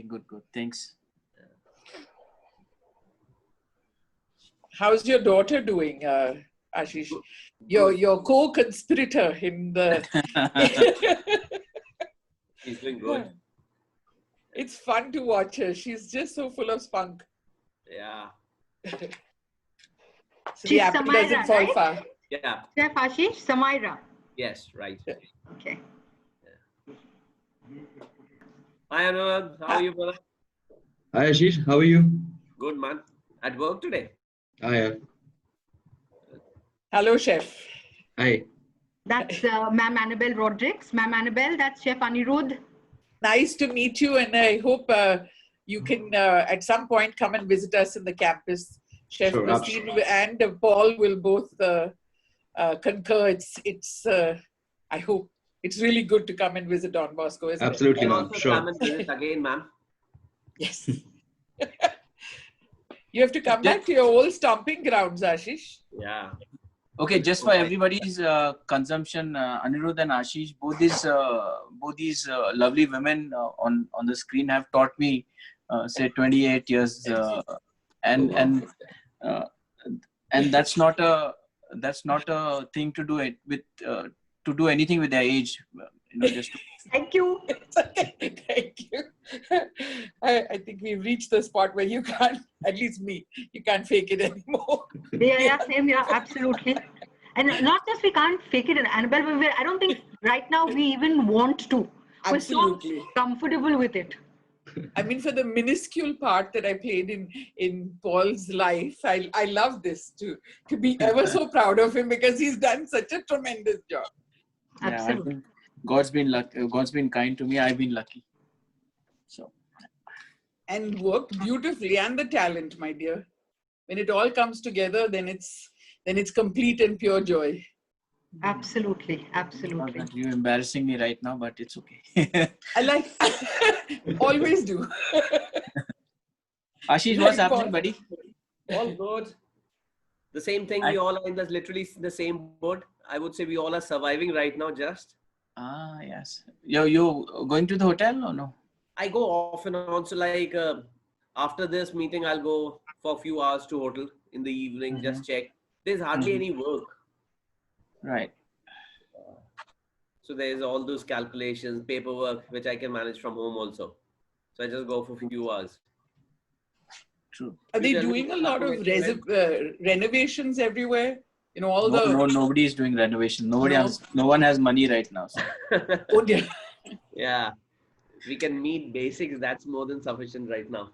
good. Thanks. How's your daughter doing, Ashish? Your co-conspirator in the... She's doing good. It's fun to watch her. She's just so full of spunk. Yeah. So the apple doesn't fall far. Yeah. Chef Ashish, Samaira. Yes, right. Okay. Hi, Annabelle. How are you, brother? Hi Ashish, how are you? Good, man. At work today? Hi. Hello, chef. Hi. That's Ma'am Annabelle Rodrigues. Ma'am Annabelle, that's Chef Anirudh. Nice to meet you, and I hope you can at some point come and visit us in the campus. Chef Bhasin and Paul will both concur. It's I hope it's really good to come and visit Don Bosco, isn't Absolutely, it? ma'am. Sure. Come and visit again, ma'am. Yes. You have to come back to your old stomping grounds, Ashish. Yeah. Okay, just for everybody's consumption, Anirudh and Ashish, both these lovely women on the screen have taught me, say 28 years, and that's not a thing to do it with to do anything with their age. Just to... Thank you. Thank you. I think we've reached the spot where you can't, at least me, you can't fake it anymore. Yeah, same. Yeah, absolutely. And not just we can't fake it, Annabelle. I don't think right now we even want to. Absolutely. We're so comfortable with it. I mean, for the minuscule part that I played in Paul's life, I love this to be ever so proud of him because he's done such a tremendous job. Absolutely. Yeah, God's been kind to me. I've been lucky. So. And worked beautifully, and the talent, my dear. When it all comes together, then it's complete and pure joy. Absolutely. You're embarrassing me right now, but it's okay. I always do. Ashish, what's happening, buddy? All good. The same thing. We all are in literally the same boat. I would say we all are surviving right now. Just. Ah, yes. You going to the hotel or no? I go off and on. So like after this meeting, I'll go for a few hours to hotel in the evening. Just check. There's hardly any work. Right. So there's all those calculations, paperwork, which I can manage from home also. So I just go for a few hours. True. Are they doing a lot of renovations everywhere? All nobody is doing renovation. No one has money right now. So. Oh dear. Yeah. We can meet basics. That's more than sufficient right now.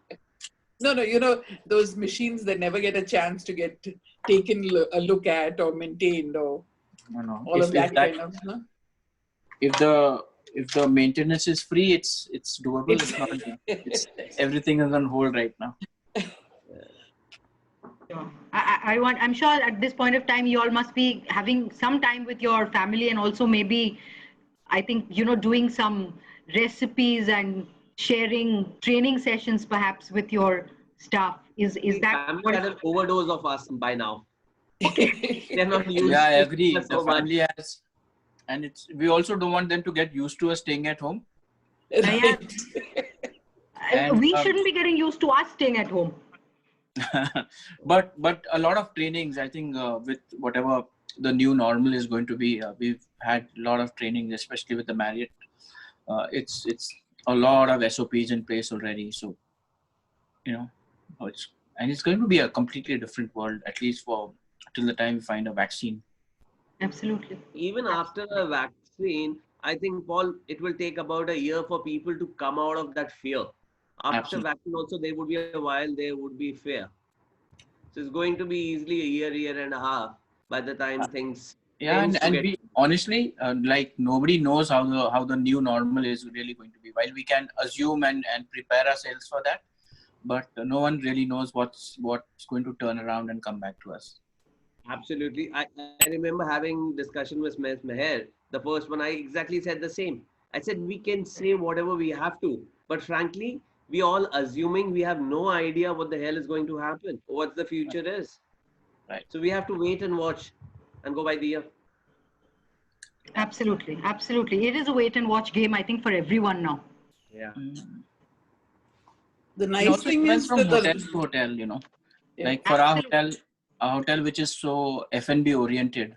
No, those machines that never get a chance to get taken a look at or maintained or all of that kind of stuff. If the maintenance is free, it's doable. It's not. Everything is on hold right now. I'm sure at this point of time you all must be having some time with your family, and also maybe I think doing some recipes and sharing training sessions perhaps with your staff. Is that family has an overdose of us by now? They're not used. Yeah, I agree. The family has, and we also don't want them to get used to us staying at home. Right. And, we shouldn't be getting used to us staying at home. but a lot of trainings, I think, with whatever the new normal is going to be, we've had a lot of training, especially with the Marriott. It's a lot of SOPs in place already. So, it's going to be a completely different world, at least till the time we find a vaccine. Absolutely. Even after a vaccine, I think, Paul, it will take about a year for people to come out of that fear. After vaccine also, there would be a while there would be fear. So it's going to be easily a year and a half by the time things. Yeah, and we honestly, like nobody knows how the new normal is really going to be. While we can assume and prepare ourselves for that, but no one really knows what's going to turn around and come back to us. Absolutely. I remember having discussion with Meher. The first one, I exactly said the same. I said, we can say whatever we have to, but frankly, we all assuming we have no idea what the hell is going to happen, what the future is. Right. So we have to wait and watch and go by the year. Absolutely. It is a wait and watch game, I think, for everyone now. Yeah. The It nice also thing depends is from that hotel to hotel, you know. Yeah. Like for our Absolutely. hotel which is so F&B oriented,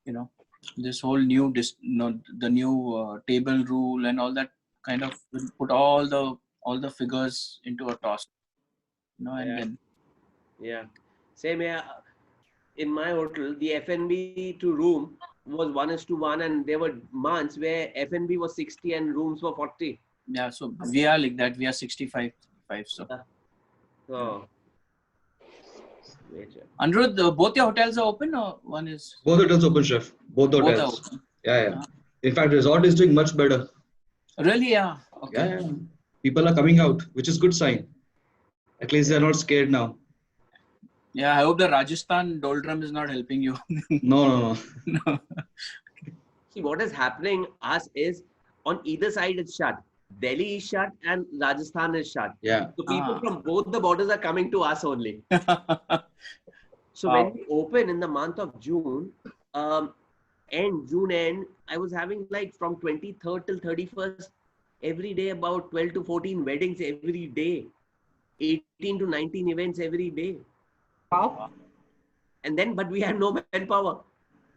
you know, this whole new the new table rule and all that kind of will put all the figures into a toss, you know, and Yeah. then Yeah. Same here. In my hotel, the F&B to room was 1:1, and there were months where F&B was 60 and rooms were 40. yeah, so we are like that. We are 65, so. So, major. Anirudh, both your hotels are open or one is? Both hotels open, chef. Both Both are hotels. open. Yeah, yeah. Ah. In fact, resort is doing much better. Really? Yeah. Okay. Yeah, yeah. People are coming out, which is good sign. At least they're not scared now. Yeah, I hope the Rajasthan doldrum is not helping you. No. No. See, what is happening us is on either side it's shut. Delhi is shut and Rajasthan is shut. Yeah. So people from both the borders are coming to us only. So Wow. when we open in the month of June, June end, I was having like from 23rd till 31st, every day about 12 to 14 weddings every day, 18 to 19 events every day. Wow. And then, but we had no manpower.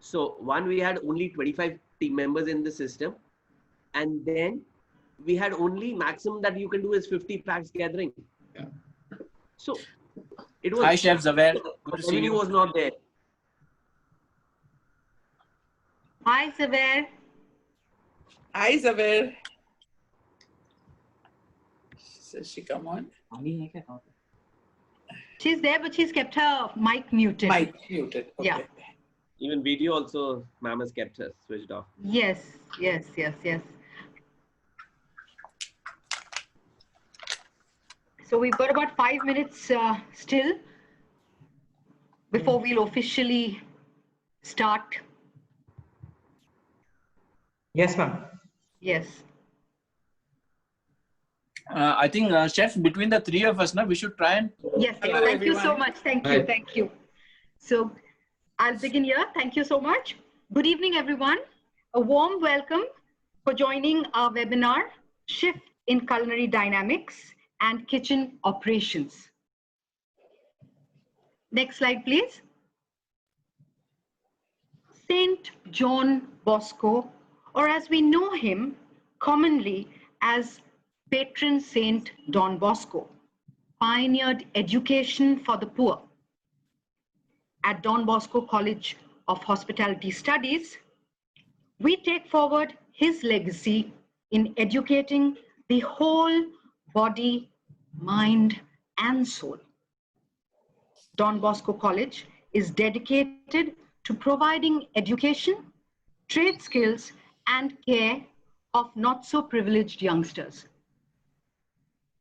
So one, we had only 25 team members in the system. And then we had only maximum that you can do is 50 packs gathering. Yeah. So it was. Hi, Chef Zaver. Good to see Revenue you. was not there. Hi, Saver. Hi, Zaver. Says she come on? She's there, but she's kept her mic muted. Mic muted. Okay. Yeah. Even video also, ma'am has kept us switched off. Yes. So we've got about 5 minutes still before we'll officially start. Yes, ma'am. Yes. I think, Chef, between the three of us, now we should try and. Yes. Hello, Thank you so everyone. much. Thank Hi. you. Thank you. So I'll begin here. Thank you so much. Good evening, everyone. A warm welcome for joining our webinar, Shift in Culinary Dynamics and Kitchen Operations. Next slide, please. Saint John Bosco, or as we know him commonly as Patron Saint Don Bosco, pioneered education for the poor. At Don Bosco College of Hospitality Studies, we take forward his legacy in educating the whole body, mind, and soul. Don Bosco College is dedicated to providing education, trade skills, and care of not so privileged youngsters.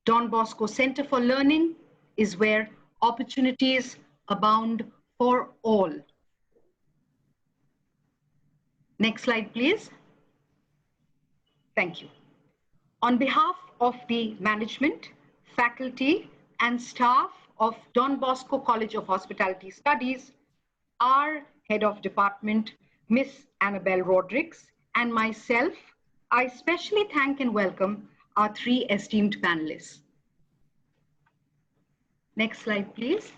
Don Bosco Center for Learning is where opportunities abound for all. Next slide, please. Thank you. On behalf of the management, faculty, and staff of Don Bosco College of Hospitality Studies, our head of department, Miss Annabelle Rodrigues, and myself, I especially thank and welcome our three esteemed panelists. Next slide, please.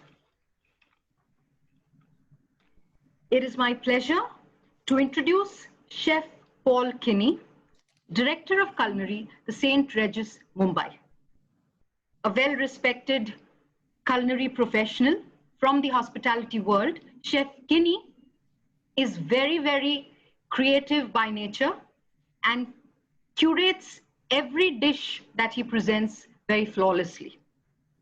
It is my pleasure to introduce Chef Paul Kinny, Director of Culinary, the St. Regis, Mumbai. A well-respected culinary professional from the hospitality world, Chef Kinny is very, very creative by nature and curates every dish that he presents very flawlessly.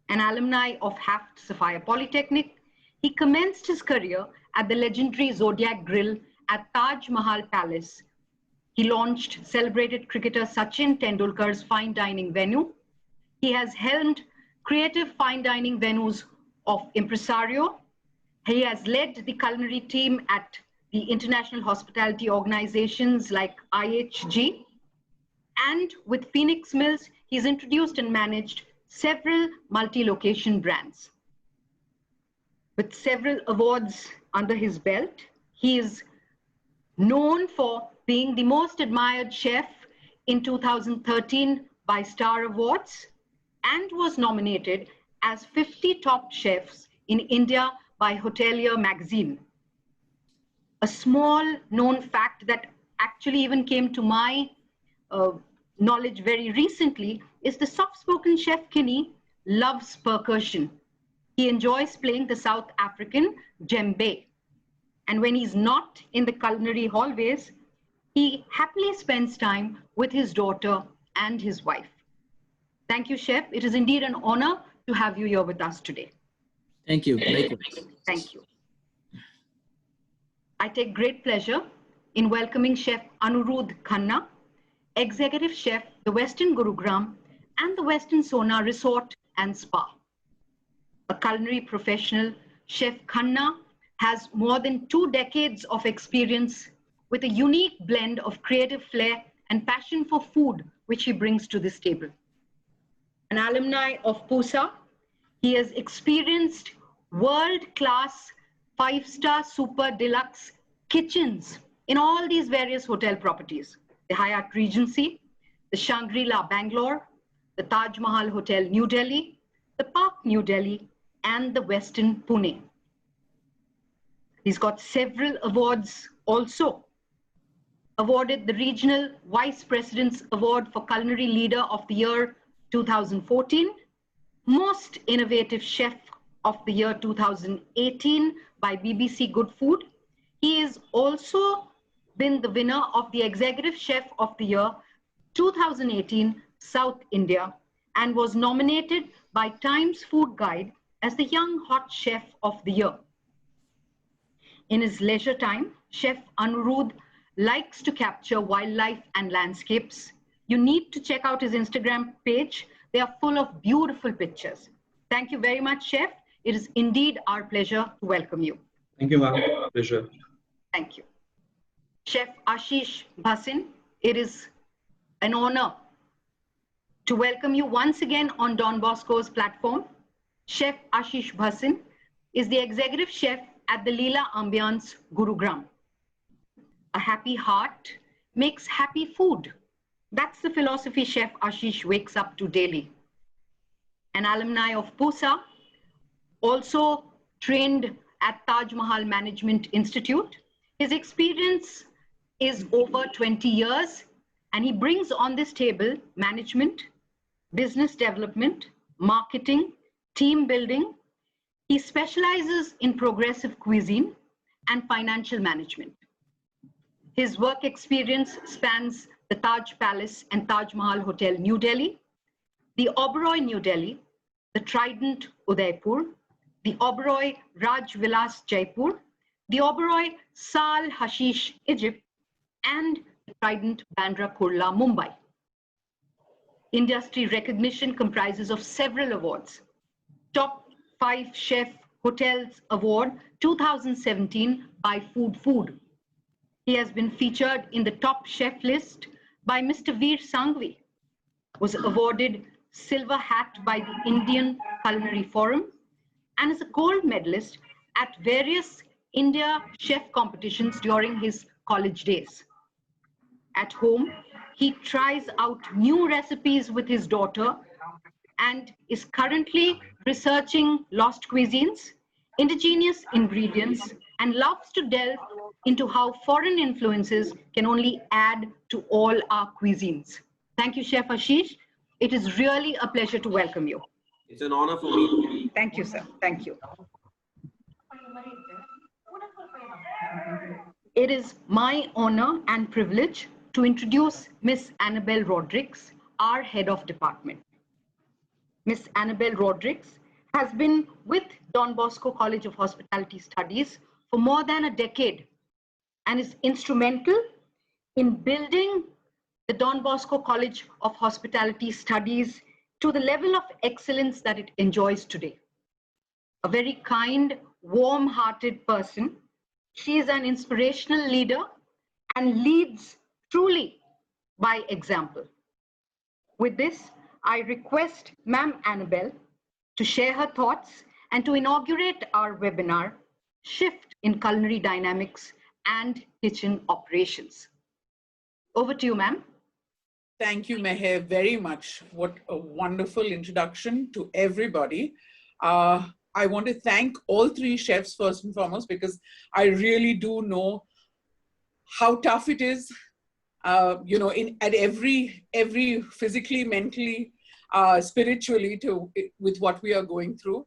An alumni of Haft Sophia Polytechnic, he commenced his career at the legendary Zodiac Grill at Taj Mahal Palace. He launched celebrated cricketer Sachin Tendulkar's fine dining venue. He has helmed creative fine dining venues of Impresario. He has led the culinary team at the international hospitality organizations like IHG. And with Phoenix Mills, he's introduced and managed several multi-location brands. With several awards under his belt, he is known for being the most admired chef in 2013 by Star Awards. and was nominated as 50 top chefs in India by Hotelier magazine. A small known fact that actually even came to my knowledge very recently is the soft-spoken chef Kinny loves percussion. He enjoys playing the South African djembe. And when he's not in the culinary hallways, he happily spends time with his daughter and his wife. Thank you, Chef. It is indeed an honor to have you here with us today. Thank you. Thank you. I take great pleasure in welcoming Chef Anirudh Khanna, Executive Chef, the Western Gurugram and the Western Sona Resort and Spa. A culinary professional, Chef Khanna has more than 2 decades of experience with a unique blend of creative flair and passion for food, which he brings to this table. An alumni of PUSA, he has experienced world-class 5-star super deluxe kitchens in all these various hotel properties. The Hyatt Regency, the Shangri-La Bangalore, the Taj Mahal Hotel New Delhi, the Park New Delhi, and the Westin Pune. He's got several awards also. Awarded the Regional Vice President's Award for Culinary Leader of the Year 2014, Most Innovative Chef of the Year 2018 by BBC Good Food. He has also been the winner of the Executive Chef of the Year 2018 South India and was nominated by Times Food Guide as the Young Hot Chef of the Year. In his leisure time, Chef Anirudh likes to capture wildlife and landscapes. You need to check out his Instagram page. They are full of beautiful pictures. Thank you very much, Chef. It is indeed our pleasure to welcome you. Thank you, ma'am. Pleasure. Thank you. Chef Ashish Bhasin, it is an honor to welcome you once again on Don Bosco's platform. Chef Ashish Bhasin is the executive chef at the Leela Ambience, Gurugram. A happy heart makes happy food. That's the philosophy Chef Ashish wakes up to daily. An alumni of PUSA, also trained at Taj Mahal Management Institute. His experience is over 20 years, and he brings on this table management, business development, marketing, team building. He specializes in progressive cuisine and financial management. His work experience spans the Taj Palace and Taj Mahal Hotel, New Delhi, the Oberoi, New Delhi, the Trident, Udaipur, the Oberoi Raj Vilas, Jaipur, the Oberoi Sal Hashish, Egypt, and the Trident Bandra Kurla, Mumbai. Industry recognition comprises of several awards. Top 5 Chef Hotels Award 2017 by Food. He has been featured in the top chef list by Mr. Veer Sanghvi, was awarded Silver Hat by the Indian Culinary Forum, and is a gold medalist at various India chef competitions during his college days. At home, he tries out new recipes with his daughter and is currently researching lost cuisines, indigenous ingredients, and loves to delve into how foreign influences can only add to all our cuisines. Thank you, Chef Ashish. It is really a pleasure to welcome you. It's an honor for me. Thank you, sir. Thank you. It is my honor and privilege to introduce Miss Annabelle Rodrigues, our head of department. Miss Annabelle Rodrigues has been with Don Bosco College of Hospitality Studies for more than a decade and is instrumental in building the Don Bosco College of Hospitality Studies to the level of excellence that it enjoys today. A very kind, warm-hearted person, she is an inspirational leader and leads truly by example. With this, I request Ma'am Annabelle to share her thoughts and to inaugurate our webinar, Shift in Culinary Dynamics and Kitchen Operations. Over to you, ma'am. Thank you, Meher, very much. What a wonderful introduction to everybody. I want to thank all three chefs first and foremost, because I really do know how tough it is, at every physically, mentally, spiritually, with what we are going through.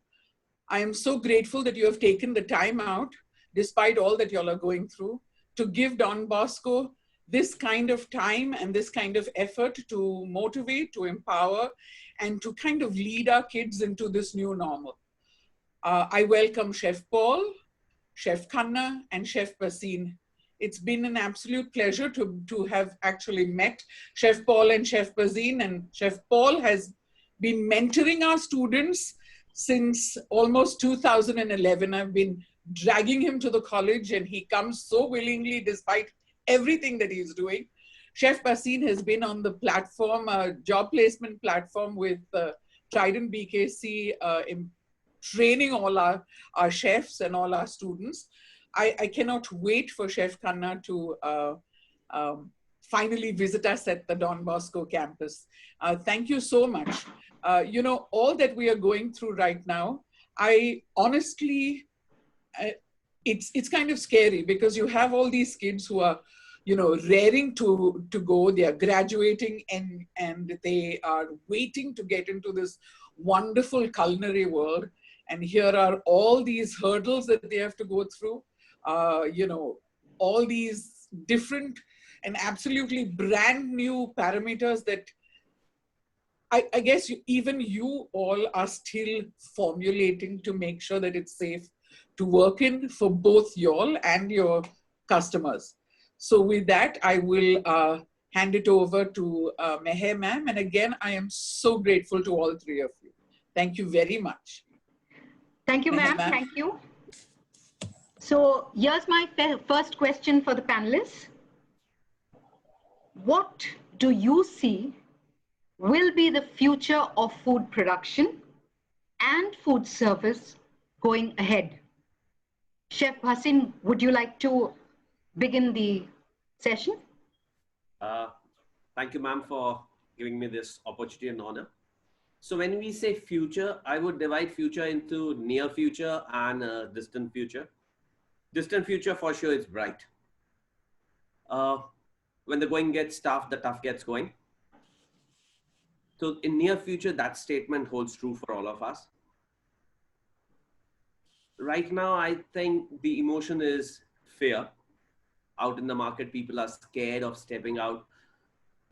I am so grateful that you have taken the time out, despite all that y'all are going through, to give Don Bosco this kind of time and this kind of effort to motivate, to empower, and to kind of lead our kids into this new normal. I welcome Chef Paul, Chef Khanna, and Chef Bhasin. It's been an absolute pleasure to have actually met Chef Paul and Chef Bhasin, and Chef Paul has been mentoring our students since almost 2011. I've been dragging him to the college and he comes so willingly despite everything that he's doing. Chef Bhasin has been on the platform, job placement platform with Trident BKC, training all our chefs and all our students. I cannot wait for Chef Khanna to finally visit us at the Don Bosco campus. Thank you so much. All that we are going through right now, I honestly, it's kind of scary, because you have all these kids who are, raring to go. They are graduating and they are waiting to get into this wonderful culinary world. And here are all these hurdles that they have to go through. All these different and absolutely brand new parameters that I guess even you all are still formulating to make sure that it's safe to work in for both y'all and your customers. So with that, I will hand it over to Meher ma'am. And again, I am so grateful to all three of you. Thank you very much. Thank you, ma'am. Thank you. So here's my first question for the panelists. What do you see will be the future of food production and food service going ahead? Chef Bhasin, would you like to begin the session? Thank you, ma'am, for giving me this opportunity and honor. So when we say future, I would divide future into near future and distant future. Distant future, for sure, it's bright. When the going gets tough, the tough gets going. So in near future, that statement holds true for all of us. Right now, I think the emotion is fear. Out in the market, people are scared of stepping out.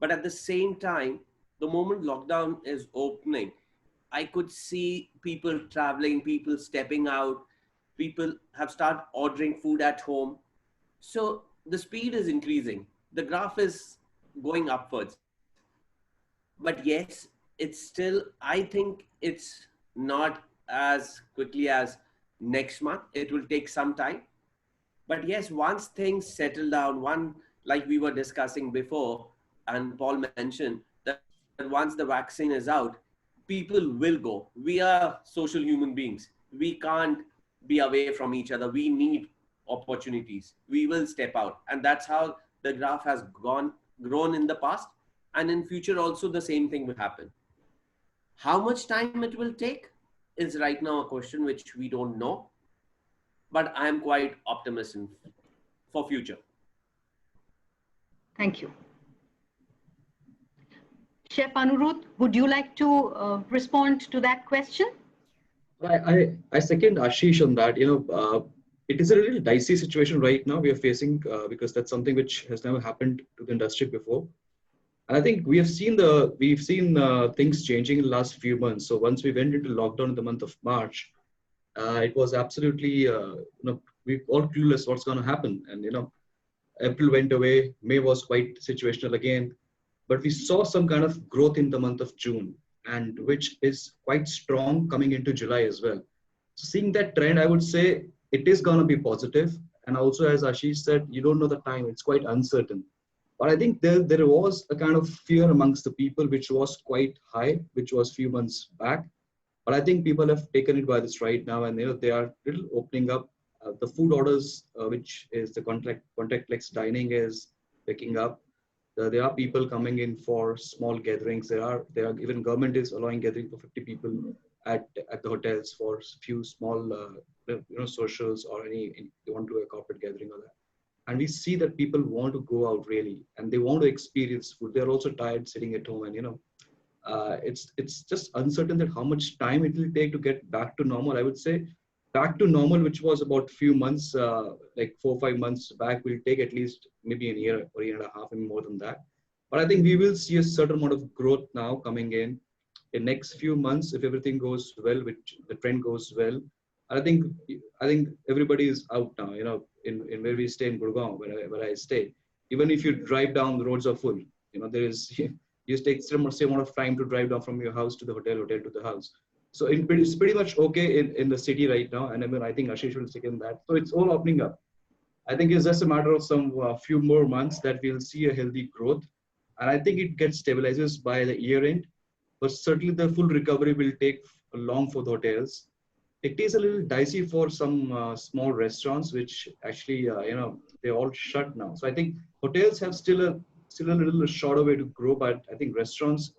But at the same time, the moment lockdown is opening, I could see people traveling, people stepping out, people have started ordering food at home. So the speed is increasing. The graph is going upwards. But yes, it's still, I think it's not as quickly as next month. It will take some time. But yes, once things settle down, like we were discussing before, and Paul mentioned that once the vaccine is out, people will go. We are social human beings. We can't be away from each other. We need opportunities. We will step out. And that's how the graph has grown in the past. And in future also the same thing will happen. How much time it will take is right now a question which we don't know. But I'm quite optimistic for future. Thank you. Chef Anuruddh, would you like to respond to that question? I second Ashish on that. It is a little dicey situation right now we are facing because that's something which has never happened to the industry before. And I think we've seen things changing in the last few months. So once we went into lockdown in the month of March, it was absolutely, we all clueless what's going to happen. And, April went away, May was quite situational again, but we saw some kind of growth in the month of June, and which is quite strong coming into July as well. So seeing that trend, I would say it is going to be positive. And also, as Ashish said, you don't know the time, it's quite uncertain. But I think there was a kind of fear amongst the people, which was quite high, which was a few months back. But I think people have taken it by the stride now, and they are little opening up. The food orders, which is the contactless dining, is picking up. There are people coming in for small gatherings. There are even government is allowing gathering for 50 people at the hotels for few small socials or they want to do a corporate gathering or that. And we see that people want to go out really, and they want to experience food. They're also tired sitting at home, and it's just uncertain that how much time it will take to get back to normal. I would say back to normal, which was about few months, like 4 or 5 months back, will take at least maybe a year or a year and a half, and more than that. But I think we will see a certain amount of growth now coming in next few months if everything goes well, which the trend goes well. I think everybody is out now. In where we stay in Gurugram, where I stay, even if you drive down, the roads are full. There is you take same amount of time to drive down from your house to the hotel to the house. So it's pretty much okay in the city right now, and I think Ashish will second that. So it's all opening up. I think it's just a matter of some few more months that we'll see a healthy growth, and I think it gets stabilizes by the year end. But certainly the full recovery will take long for the hotels. It is a little dicey for some small restaurants, which actually they're all shut now. So I think hotels have still a little shorter way to grow, but I think restaurants,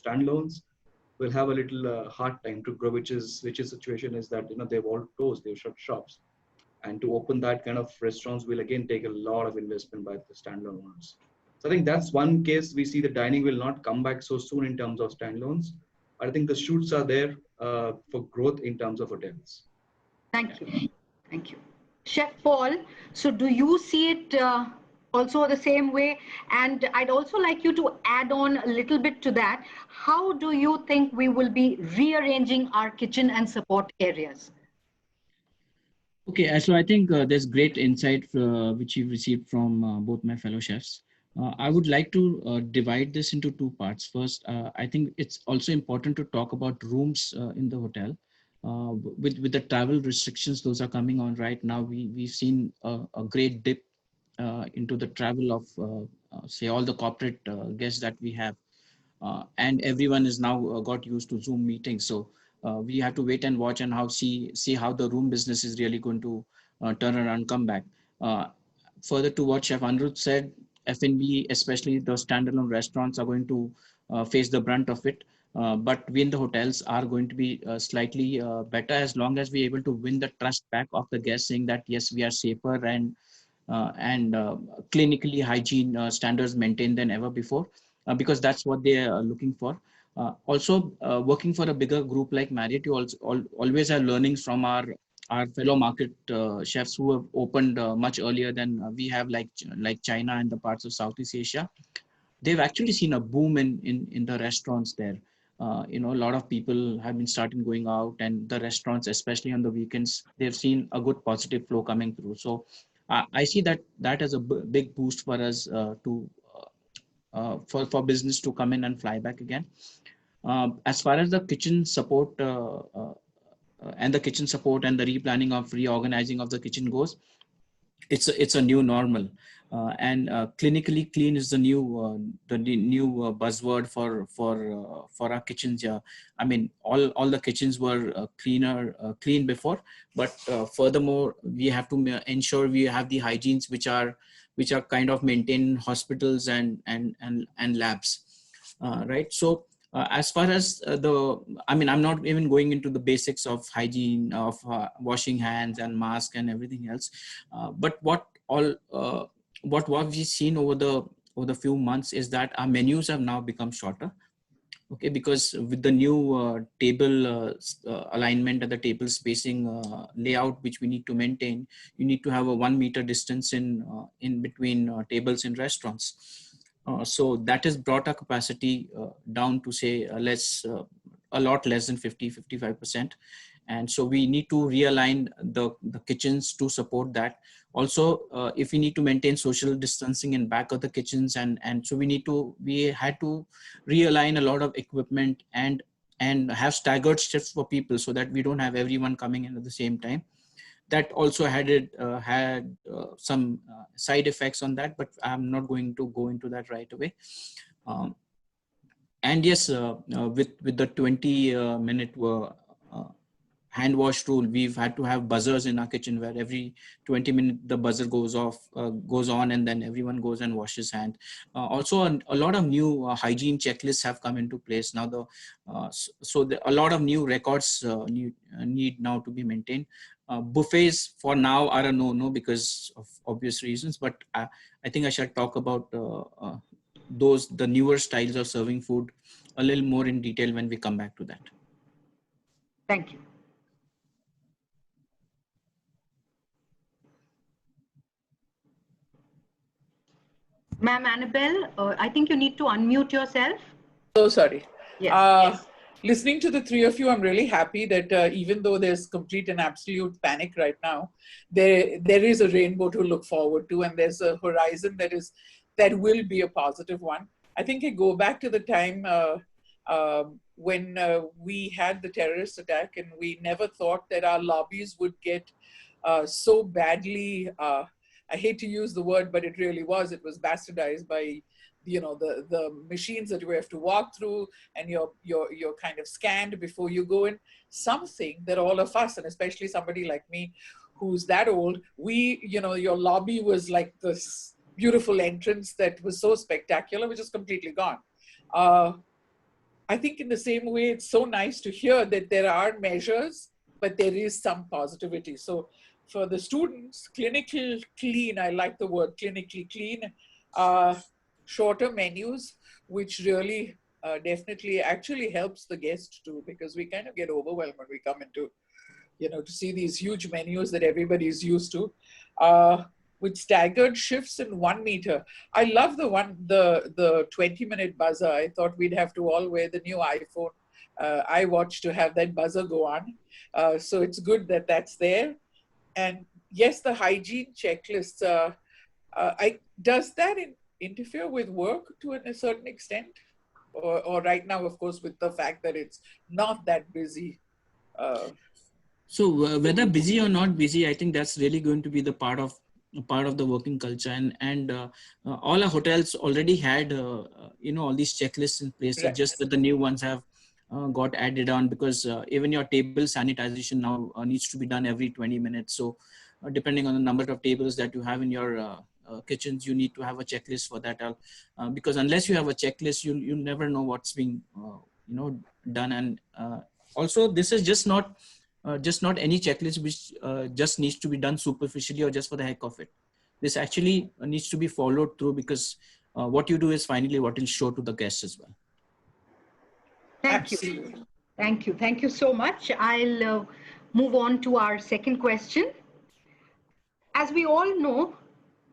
standalones, will have a little hard time to grow, which is situation is that they've all closed, they've shut shops, and to open that kind of restaurants will again take a lot of investment by the standalone ones. So I think that's one case we see the dining will not come back so soon in terms of standalones. I think the shoots are there for growth in terms of hotels. Thank you. Thank you. Chef Paul, so do you see it also the same way? And I'd also like you to add on a little bit to that. How do you think we will be rearranging our kitchen and support areas? Okay, so I think there's great insight which you've received from both my fellow chefs. I would like to divide this into two parts. First, I think it's also important to talk about rooms in the hotel. With the travel restrictions, those are coming on right now. We've seen a great dip into the travel of say all the corporate guests that we have, and everyone is now got used to Zoom meetings. So we have to wait and watch and see how the room business is really going to turn around, come back. Further to what Chef Anirudh said, F&B, especially the standalone restaurants, are going to face the brunt of it. But we in the hotels are going to be slightly better as long as we're able to win the trust back of the guests, saying that yes, we are safer and clinically hygiene standards maintained than ever before, because that's what they are looking for. Also, working for a bigger group like Marriott, you also always have learnings from our fellow market chefs who have opened much earlier than we have, like China and the parts of Southeast Asia. They've actually seen a boom in the restaurants there. A lot of people have been starting going out, and the restaurants, especially on the weekends, they've seen a good positive flow coming through. So I see that as a big boost for us for business to come in and fly back again. As far as the kitchen support and the replanning of reorganizing of the kitchen goes, it's a new normal, and clinically clean is the new buzzword for our kitchens here. I mean, all the kitchens were clean before, but furthermore, we have to ensure we have the hygienes which are kind of maintained in hospitals and labs, right? So as far as I'm not even going into the basics of hygiene, of washing hands and mask and everything else, but what we've seen over the few months is that our menus have now become shorter. Okay, because with the new table alignment and the table spacing layout which we need to maintain, you need to have a 1 meter distance in between tables in restaurants. So that has brought our capacity down to say a lot less than 50-55%. And so we need to realign the kitchens to support that. Also, if we need to maintain social distancing in back of the kitchens, and so we had to realign a lot of equipment and have staggered shifts for people so that we don't have everyone coming in at the same time. That also had some side effects on that, but I'm not going to go into that right away. And yes, with the 20-minute hand wash rule. We've had to have buzzers in our kitchen where every 20 minutes the buzzer goes on, and then everyone goes and washes hand. Also, a lot of new hygiene checklists have come into place now. A lot of new records need now to be maintained. Buffets for now are a no because of obvious reasons, but I think I shall talk about the newer styles of serving food a little more in detail when we come back to that. Thank you. Ma'am Annabelle, I think you need to unmute yourself. So sorry. Yes. Listening to the three of you, I'm really happy that even though there's complete and absolute panic right now, there is a rainbow to look forward to, and there's a horizon that will be a positive one. I think I go back to the time when we had the terrorist attack, and we never thought that our lobbies would get so badly, I hate to use the word, but it really was. It was bastardized by, the machines that you have to walk through, and you're kind of scanned before you go in. Something that all of us, and especially somebody like me, who's that old, your lobby was like this beautiful entrance that was so spectacular, which is completely gone. I think in the same way, it's so nice to hear that there are measures, but there is some positivity. So for the students, clinical clean, I like the word clinically clean, shorter menus, which really definitely actually helps the guest too, because we kind of get overwhelmed when we come into, to see these huge menus that everybody's used to, with staggered shifts in 1 meter. I love the 20-minute buzzer. I thought we'd have to all wear the new iPhone iWatch to have that buzzer go on. So it's good that that's there. And yes, the hygiene checklists, does that interfere with work to a certain extent? Or right now, of course, with the fact that it's not that busy? So whether busy or not busy, I think that's really going to be the part of the working culture. And all our hotels already had, all these checklists in place. Right. It's just that the new ones have got added on, because even your table sanitization now needs to be done every 20 minutes. So depending on the number of tables that you have in your kitchens, you need to have a checklist for that. Because unless you have a checklist, you'll never know what's being done. And also, this is just not any checklist which just needs to be done superficially or just for the heck of it. This actually needs to be followed through, because what you do is finally what will show to the guests as well. Thank you. Thank you. Thank you so much. I'll move on to our second question. As we all know,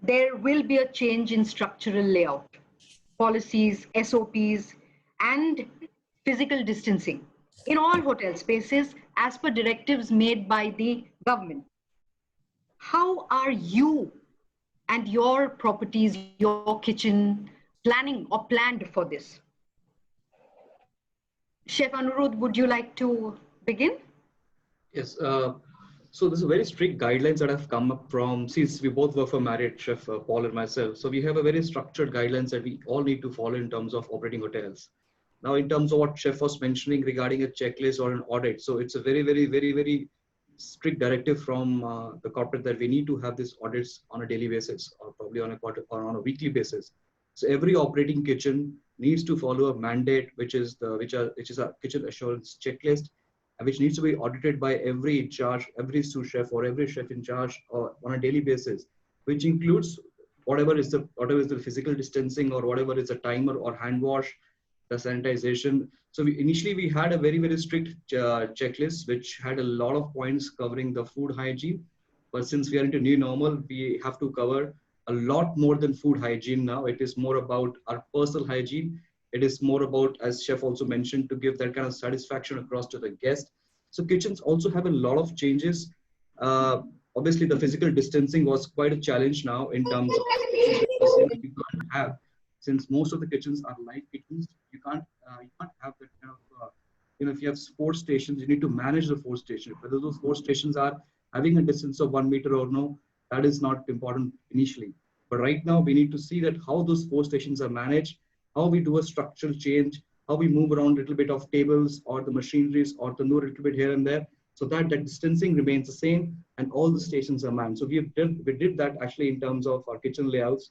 there will be a change in structural layout, policies, SOPs, and physical distancing in all hotel spaces as per directives made by the government. How are you and your properties, your kitchen, planning or planned for this? Chef Anirudh, would you like to begin? Yes. So there's a very strict guidelines that have come up from, since we both work for Marriott, Chef Paul and myself. So we have a very structured guidelines that we all need to follow in terms of operating hotels. Now, in terms of what Chef was mentioning regarding a checklist or an audit, so it's a very, very, very, very strict directive from the corporate that we need to have these audits on a daily basis, or probably on a quarter or on a weekly basis. So every operating kitchen needs to follow a mandate, which is a kitchen assurance checklist, which needs to be audited by every sous chef or every chef in charge on a daily basis, which includes whatever is the physical distancing, or whatever is the timer or hand wash, the sanitization. So initially we had a very, very strict checklist, which had a lot of points covering the food hygiene. But since we are into new normal, we have to cover a lot more than food hygiene now. It is more about our personal hygiene. It is more about, as Chef also mentioned, to give that kind of satisfaction across to the guest. So kitchens also have a lot of changes. Obviously, the physical distancing was quite a challenge now in terms of you can't have, since most of the kitchens are light kitchens, you can't have that kind of, if you have 4 stations, you need to manage the 4 stations. Whether those 4 stations are having a distance of 1 meter or no, that is not important initially. But right now, we need to see that how those 4 stations are managed, how we do a structural change, how we move around a little bit of tables or the machineries or the no little bit here and there. so that the distancing remains the same and all the stations are manned. So we did that actually in terms of our kitchen layouts.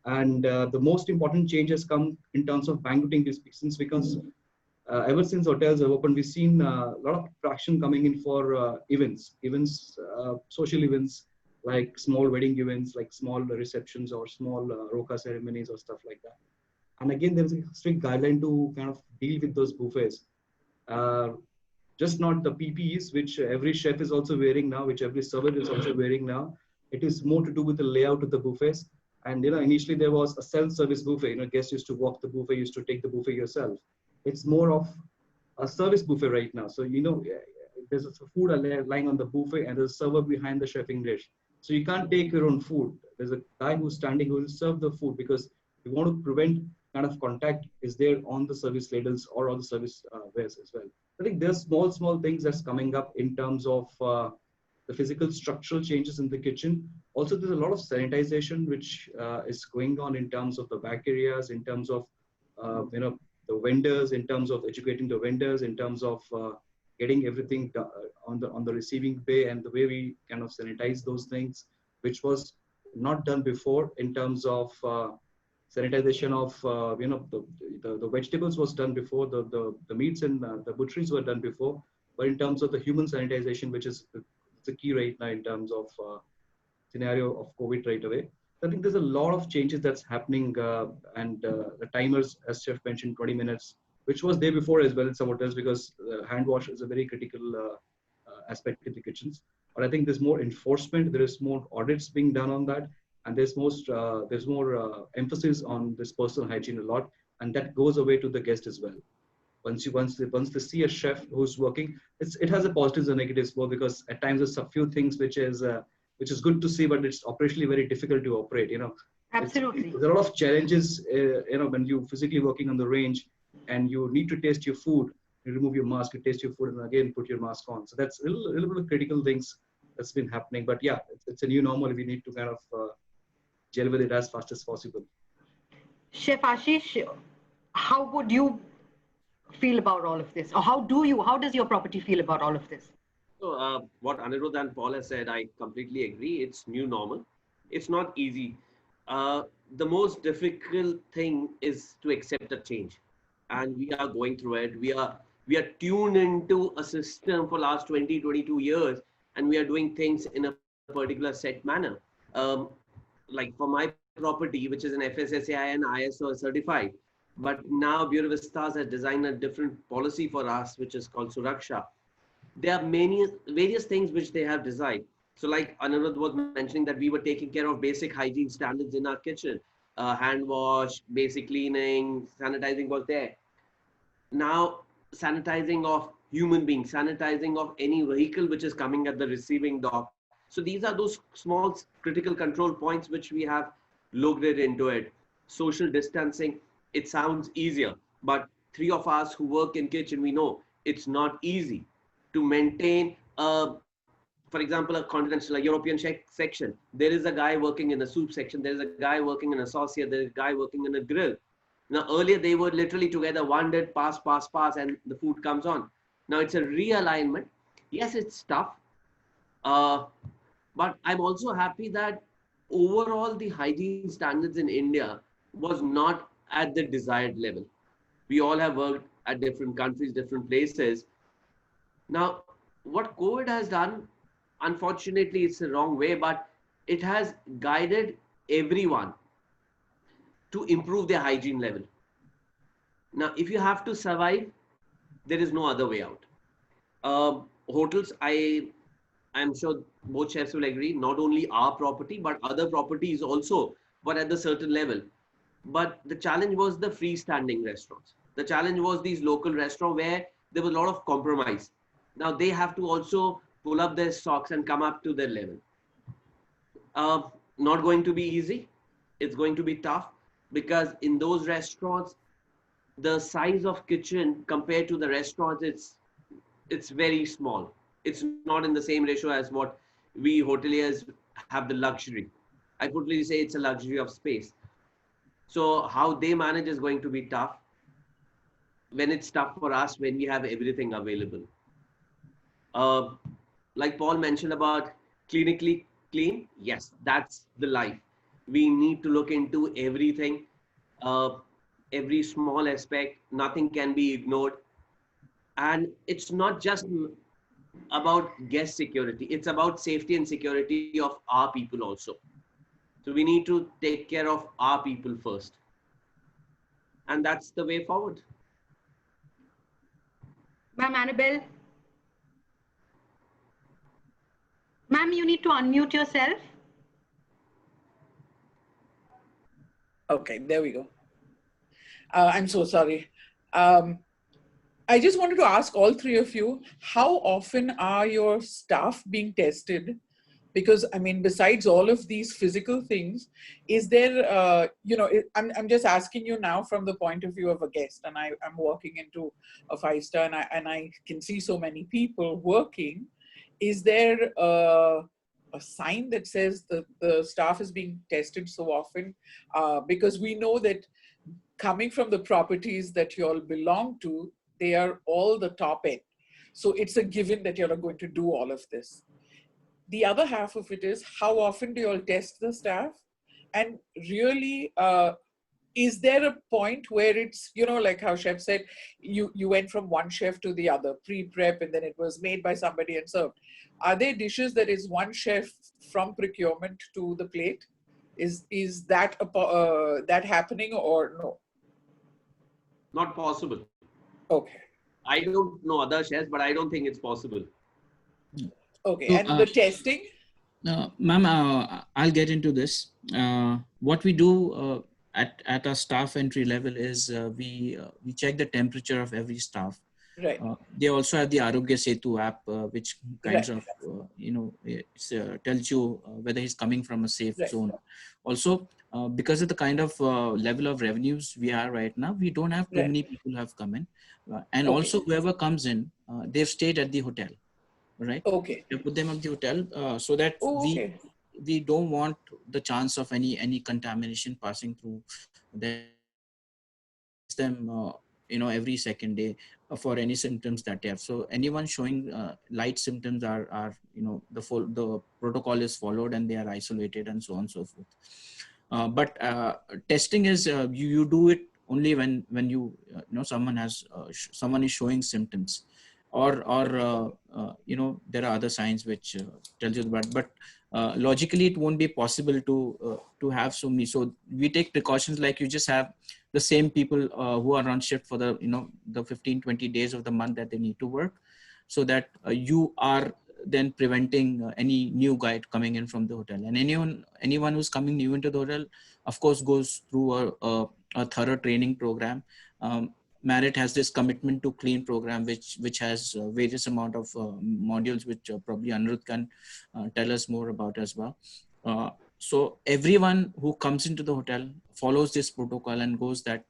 And the most important changes come in terms of banqueting distance, because ever since hotels have opened, we've seen a lot of traction coming in for events, social events, like small wedding events, like small receptions or small roka ceremonies or stuff like that. And again, there's a strict guideline to kind of deal with those buffets. Just not the PPEs, which every chef is also wearing now, which every server is also wearing now. It is more to do with the layout of the buffets. And initially there was a self-service buffet. Guests used to walk the buffet, used to take the buffet yourself. It's more of a service buffet right now. So there's a food lying on the buffet, and there's a server behind the chefing dish. So you can't take your own food. There's a guy who's standing who will serve the food, because we want to prevent kind of contact is there on the service ladles or on the service wares as well. I think there's small things that's coming up in terms of the physical structural changes in the kitchen. Also, there's a lot of sanitization which is going on in terms of the back areas, in terms of the vendors, in terms of educating the vendors, in terms of getting everything on the receiving bay, and the way we kind of sanitize those things, which was not done before. In terms of sanitization of the vegetables was done before, the meats and the butcheries were done before, but in terms of the human sanitization, which is the key right now in terms of scenario of COVID right away. I think there's a lot of changes that's happening, and the timers, as Chef mentioned, 20 minutes, which was there before as well in some hotels, because hand wash is a very critical aspect in the kitchens. But I think there's more enforcement, there is more audits being done on that, and there's more emphasis on this personal hygiene a lot, and that goes away to the guest as well. Once they see a chef who's working, it has a positives and negatives both, because at times there's a few things which is good to see, but it's operationally very difficult to operate. Absolutely. There's a lot of challenges, when you physically working on the range and you need to taste your food, you remove your mask, you taste your food, and again put your mask on. So that's a little bit of critical things that's been happening. But yeah, it's a new normal. We need to kind of gel with it as fast as possible. Chef Ashish, how would you feel about all of this? Or how does your property feel about all of this? So what Anirudh and Paul has said, I completely agree. It's new normal. It's not easy. The most difficult thing is to accept a change, and we are going through it. We are tuned into a system for last 20, 22 years, and we are doing things in a particular set manner. Like for my property, which is an FSSAI and ISO certified, but now Bureau Vistas has designed a different policy for us, which is called Suraksha. There are various things which they have designed. So like Anirudh was mentioning, that we were taking care of basic hygiene standards in our kitchen. Hand wash, basic cleaning, sanitizing was there. Now sanitizing of human beings, sanitizing of any vehicle which is coming at the receiving dock. So these are those small critical control points which we have looked into it. Social distancing, it sounds easier, but three of us who work in kitchen, we know it's not easy to maintain, for example, a continental, European section. There is a guy working in a soup section. There is a guy working in a saucier. There is a guy working in a grill. Now, earlier they were literally together, one did pass, and the food comes on. Now it's a realignment. Yes, it's tough. But I'm also happy that overall the hygiene standards in India was not at the desired level. We all have worked at different countries, different places. Now, what COVID has done, unfortunately, it's the wrong way, but it has guided everyone to improve their hygiene level. Now, if you have to survive, there is no other way out. Hotels, I'm sure both chefs will agree, not only our property, but other properties also, but at the certain level. But the challenge was the freestanding restaurants. The challenge was these local restaurants where there was a lot of compromise. Now they have to also pull up their socks and come up to their level. Not going to be easy. It's going to be tough, because in those restaurants, the size of kitchen compared to the restaurants, it's very small. It's not in the same ratio as what we hoteliers have the luxury. I would really say it's a luxury of space. So how they manage is going to be tough. When it's tough for us, when we have everything available. like Paul mentioned about clinically clean, yes, that's the life. We need to look into everything, every small aspect, nothing can be ignored. And it's not just about guest security, it's about safety and security of our people also. So we need to take care of our people first. And that's the way forward. Ma'am Annabelle. Ma'am, you need to unmute yourself. Okay, there we go. I'm so sorry. I just wanted to ask all three of you, how often are your staff being tested? Because, I mean, besides all of these physical things, is there, I'm just asking you now from the point of view of a guest, and I'm walking into a 5-star and I can see so many people working. Is there a sign that says that the staff is being tested so often? Because we know that coming from the properties that you all belong to, they are all the top end. So it's a given that you're going to do all of this. The other half of it is, how often do you all test the staff? And really, is there a point where it's, like how chef said, you went from one chef to the other, pre-prep, and then it was made by somebody and served. Are there dishes that is one chef from procurement to the plate? Is that that happening or no? Not possible. Okay. I don't know other chefs, but I don't think it's possible. Okay, So, and the testing? Ma'am, I'll get into this. What we do at our staff entry level is we check the temperature of every staff. Right. They also have the Arogya Setu app, which kinds Right. of, tells you whether he's coming from a safe Right. zone. Also, because of the kind of level of revenues we are right now, we don't have too Right. many people who have come in. And Okay. also whoever comes in, they've stayed at the hotel, right? Okay. We put them at the hotel so that we don't want the chance of any contamination passing through them every second day for any symptoms that they have. So anyone showing light symptoms are the protocol is followed and they are isolated and so on and so forth. But testing is you do it only when someone is showing symptoms, or there are other signs which tell you that. But logically, it won't be possible to have so many. So we take precautions, like you just have the same people who are on shift for the 15-20 days of the month that they need to work, so that you are then preventing any new guy coming in from the hotel. And anyone who's coming new into the hotel, of course, goes through a thorough training program. Marriott has this commitment to clean program, which has various amount of modules, which probably Anirudh can tell us more about as well. So everyone who comes into the hotel follows this protocol and goes that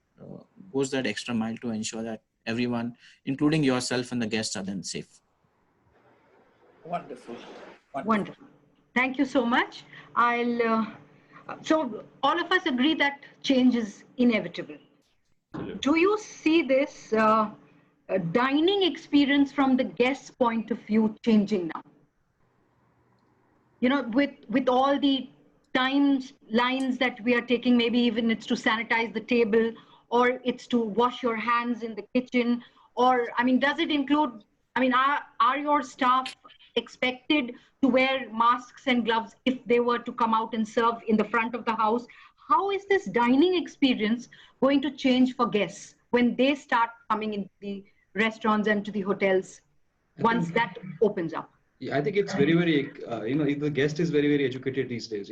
extra mile to ensure that everyone, including yourself and the guests, are then safe. Wonderful. Wonderful. Thank you so much. So all of us agree that change is inevitable. Do you see this dining experience from the guest's point of view changing now? With all the lines that we are taking, maybe even it's to sanitize the table, or it's to wash your hands in the kitchen, or, does it include, are your staff expected to wear masks and gloves if they were to come out and serve in the front of the house? How is this dining experience going to change for guests when they start coming into the restaurants and to the hotels once that opens up? Yeah, I think it's very, very, the guest is very, very educated these days.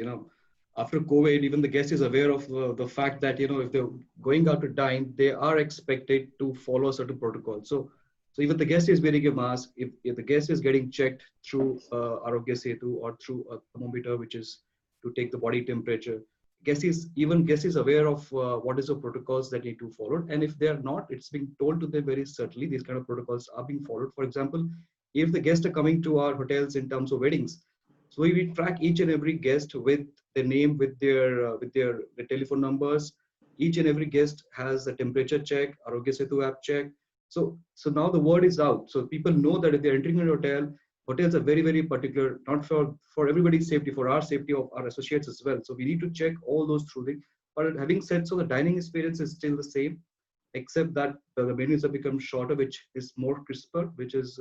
After COVID, even the guest is aware of the fact that, if they're going out to dine, they are expected to follow certain protocols. So even the guest is wearing a mask. If the guest is getting checked through Arogya Setu or through a thermometer, which is to take the body temperature, guest is aware of what is the protocols that need to follow. And if they are not, it's being told to them very certainly these kind of protocols are being followed. For example, if the guests are coming to our hotels in terms of weddings, so we track each and every guest with their name, with their telephone numbers. Each and every guest has a temperature check, Arogya Setu app check. So now the word is out. So people know that if they're entering a hotel, hotels are very, very particular, not for everybody's safety, for our safety of our associates as well. So we need to check all those through things. But having said so, the dining experience is still the same, except that the menus have become shorter, which is more crisper, which is,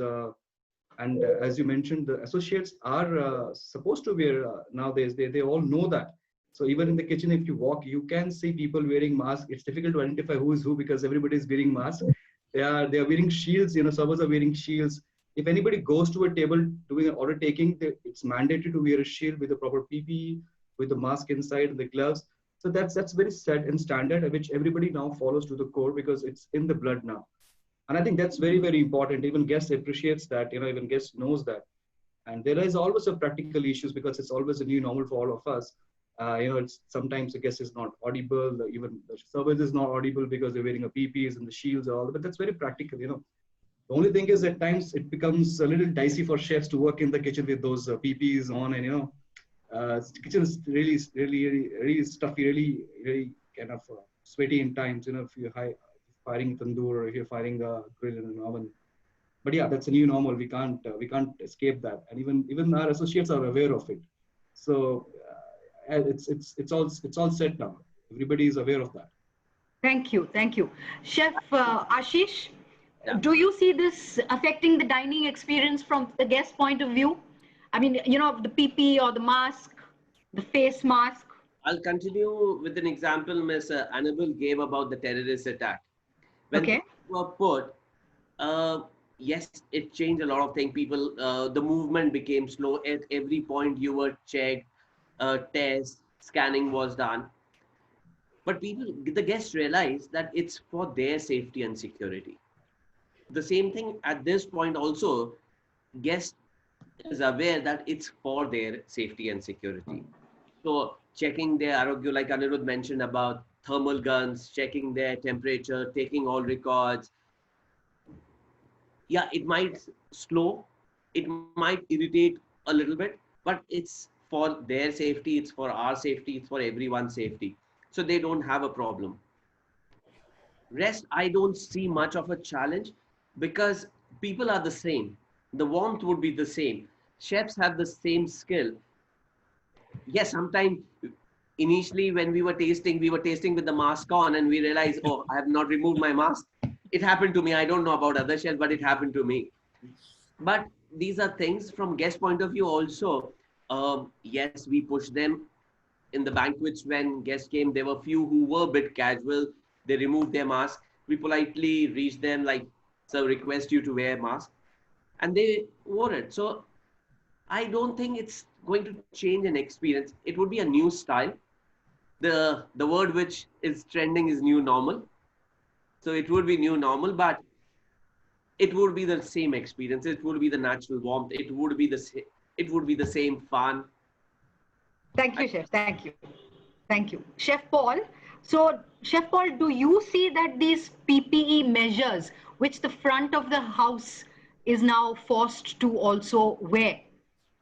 as you mentioned, the associates are supposed to wear nowadays. They all know that. So even in the kitchen, if you walk, you can see people wearing masks. It's difficult to identify who is who because everybody is wearing masks. They are wearing shields. You know, servers are wearing shields. If anybody goes to a table doing an order taking, it's mandatory to wear a shield with the proper PPE, with the mask inside and the gloves. So that's very set and standard, which everybody now follows to the core because it's in the blood now. And I think that's very, very important. Even guests appreciates that, even guests knows that. And there is always a practical issues because it's always a new normal for all of us. It's sometimes the guest is not audible, even the service is not audible because they're wearing a PPEs and the shields and all, but that's very practical, The only thing is at times it becomes a little dicey for chefs to work in the kitchen with those PPEs on, and the kitchen is really, really, really stuffy, really, really kind of sweaty in times. If you're firing tandoor or if you're firing a grill in an oven. But yeah, that's a new normal. We can't escape that, and even our associates are aware of it. So it's all set now. Everybody is aware of that. Thank you, Chef Ashish. Yeah. Do you see this affecting the dining experience from the guest point of view? I mean, the PPE or the mask, the face mask. I'll continue with an example Ms. Annabelle gave about the terrorist attack. When people were put, yes, it changed a lot of things. People, the movement became slow. At every point you were checked, test, scanning was done. But the guests realized that it's for their safety and security. The same thing at this point also, guest is aware that it's for their safety and security. So checking their arogya, like Anirudh mentioned about thermal guns, checking their temperature, taking all records. Yeah, it might slow, it might irritate a little bit, but it's for their safety, it's for our safety, it's for everyone's safety. So they don't have a problem. Rest, I don't see much of a challenge because people are the same. The warmth would be the same. Chefs have the same skill. Yes, sometimes initially when we were tasting with the mask on and we realized, oh, I have not removed my mask. It happened to me. I don't know about other chefs, but it happened to me. But these are things from guest point of view also. Yes, we push them in the banquets when guests came. There were few who were a bit casual. They removed their mask. We politely reached them like, sir, request you to wear a mask. And they wore it. So I don't think it's going to change an experience. It would be a new style. The word which is trending is new normal. So it would be new normal, but it would be the same experience. It would be the natural warmth. It would be the same fun. Thank you, Chef. Thank you. Chef Paul. So, Chef Paul, do you see that these PPE measures, which the front of the house is now forced to also wear,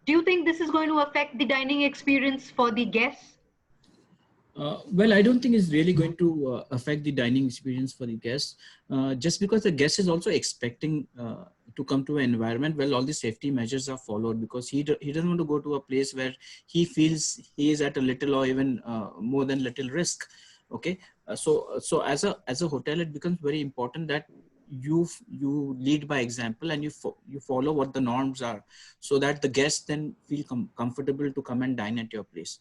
do you think this is going to affect the dining experience for the guests? Well, I don't think it's really going to affect the dining experience for the guests, just because the guest is also expecting to come to an environment where all the safety measures are followed, because he doesn't want to go to a place where he feels he is at a little or even more than little risk. Okay, so as a hotel, it becomes very important that you lead by example and you follow what the norms are, so that the guests then feel comfortable to come and dine at your place.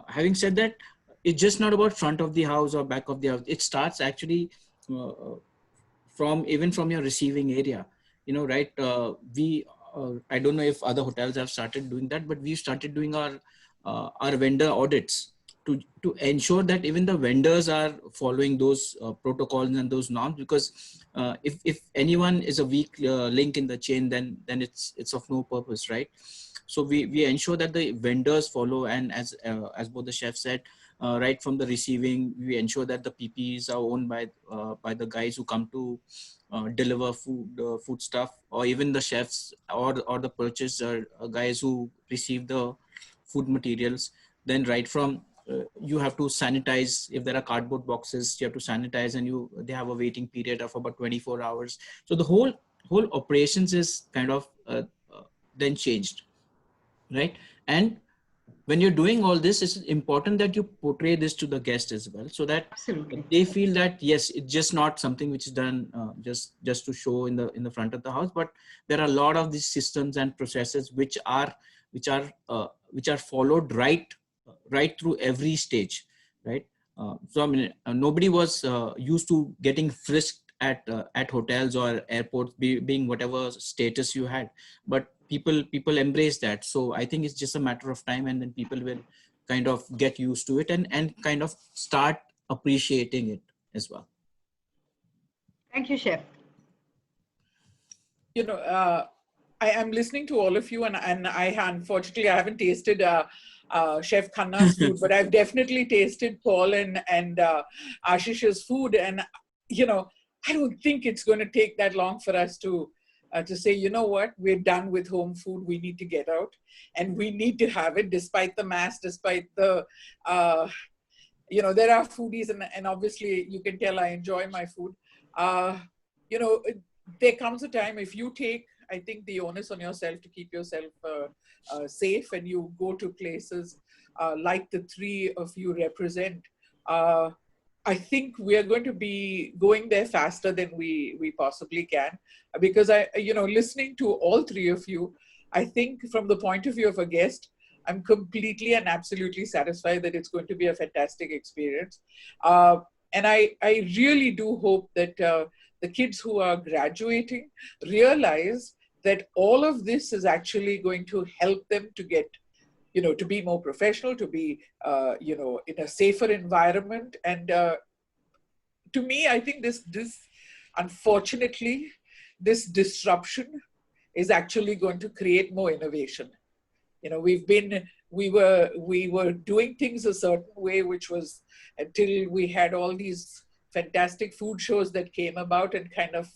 Having said that, it's just not about front of the house or back of the house. It starts actually from your receiving area, right? I don't know if other hotels have started doing that, but we've started doing our vendor audits to ensure that even the vendors are following those protocols and those norms, because if anyone is a weak link in the chain, then it's of no purpose, right? So we ensure that the vendors follow, and as both the chefs said, right from the receiving, we ensure that the PPEs are owned by the guys who come to deliver food stuff, or even the chefs or the purchaser guys who receive the food materials. Then right from you have to sanitize. If there are cardboard boxes, you have to sanitize, and they have a waiting period of about 24 hours. So the whole operations is kind of then changed, right? And when you're doing all this, it's important that you portray this to the guest as well, so that Absolutely. they feel that yes, it's just not something which is done just to show in the front of the house, but there are a lot of these systems and processes which are followed right through every stage, right? So I mean, nobody was used to getting frisked at hotels or airports, being whatever status you had, but people embrace that. So I think it's just a matter of time, and then people will kind of get used to it and kind of start appreciating it as well. Thank you, Chef. You know, I am listening to all of you, and unfortunately I haven't tasted Chef Khanna's food, but I've definitely tasted Paul and Ashish's food, and you know, I don't think it's going to take that long for us to say, you know what, we're done with home food. We need to get out, and we need to have it, despite the mass, despite the, you know, there are foodies, and obviously you can tell I enjoy my food. You know, there comes a time, if you take, I think, the onus on yourself to keep yourself safe, and you go to places like the three of you represent, I think we are going to be going there faster than we possibly can, because you know, listening to all three of you, I think from the point of view of a guest, I'm completely and absolutely satisfied that it's going to be a fantastic experience. And I really do hope that the kids who are graduating realize that all of this is actually going to help them to get, you know, to be more professional, to be, you know, in a safer environment. And to me, I think this unfortunately, this disruption is actually going to create more innovation. You know, we were doing things a certain way, which was until we had all these fantastic food shows that came about and kind of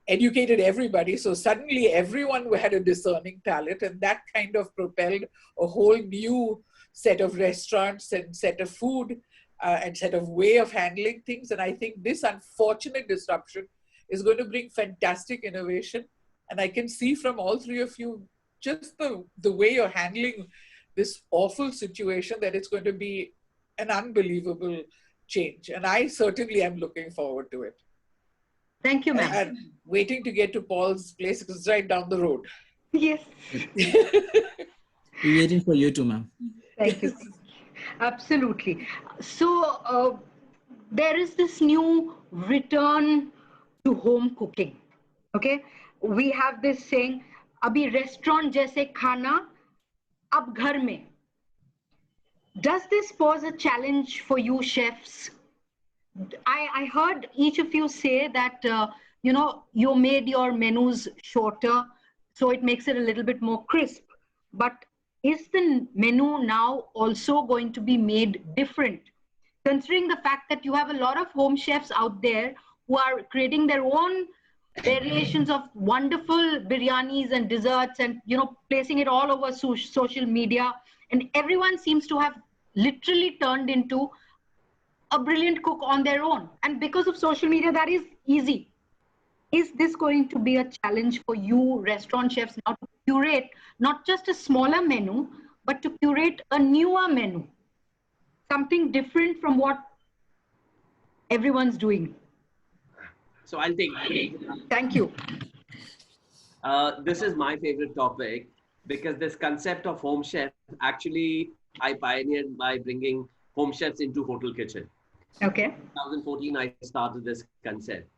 educated everybody. So suddenly everyone had a discerning palate, and that kind of propelled a whole new set of restaurants and set of food and set of way of handling things. And I think this unfortunate disruption is going to bring fantastic innovation. And I can see from all three of you, just the way you're handling this awful situation, that it's going to be an unbelievable change. And I certainly am looking forward to it. Thank you, ma'am. And waiting to get to Paul's place, because it's right down the road. Yes. We're waiting for you too, ma'am. Thank you. Absolutely. So there is this new return to home cooking. Okay, we have this saying, "Abhi restaurant jaise khana, ab ghar mein." Does this pose a challenge for you, chefs? I heard each of you say that you know, you made your menus shorter, so it makes it a little bit more crisp. But is the menu now also going to be made different, considering the fact that you have a lot of home chefs out there who are creating their own variations of wonderful biryanis and desserts, and you know, placing it all over social media, and everyone seems to have literally turned into a brilliant cook on their own, and because of social media that is easy. Is this going to be a challenge for you restaurant chefs now to curate not just a smaller menu, but to curate a newer menu, something different from what everyone's doing? So I'll take. Thank you. This is my favorite topic, because this concept of home chef, actually I pioneered by bringing home chefs into hotel kitchen. Okay. 2014, I started this concept.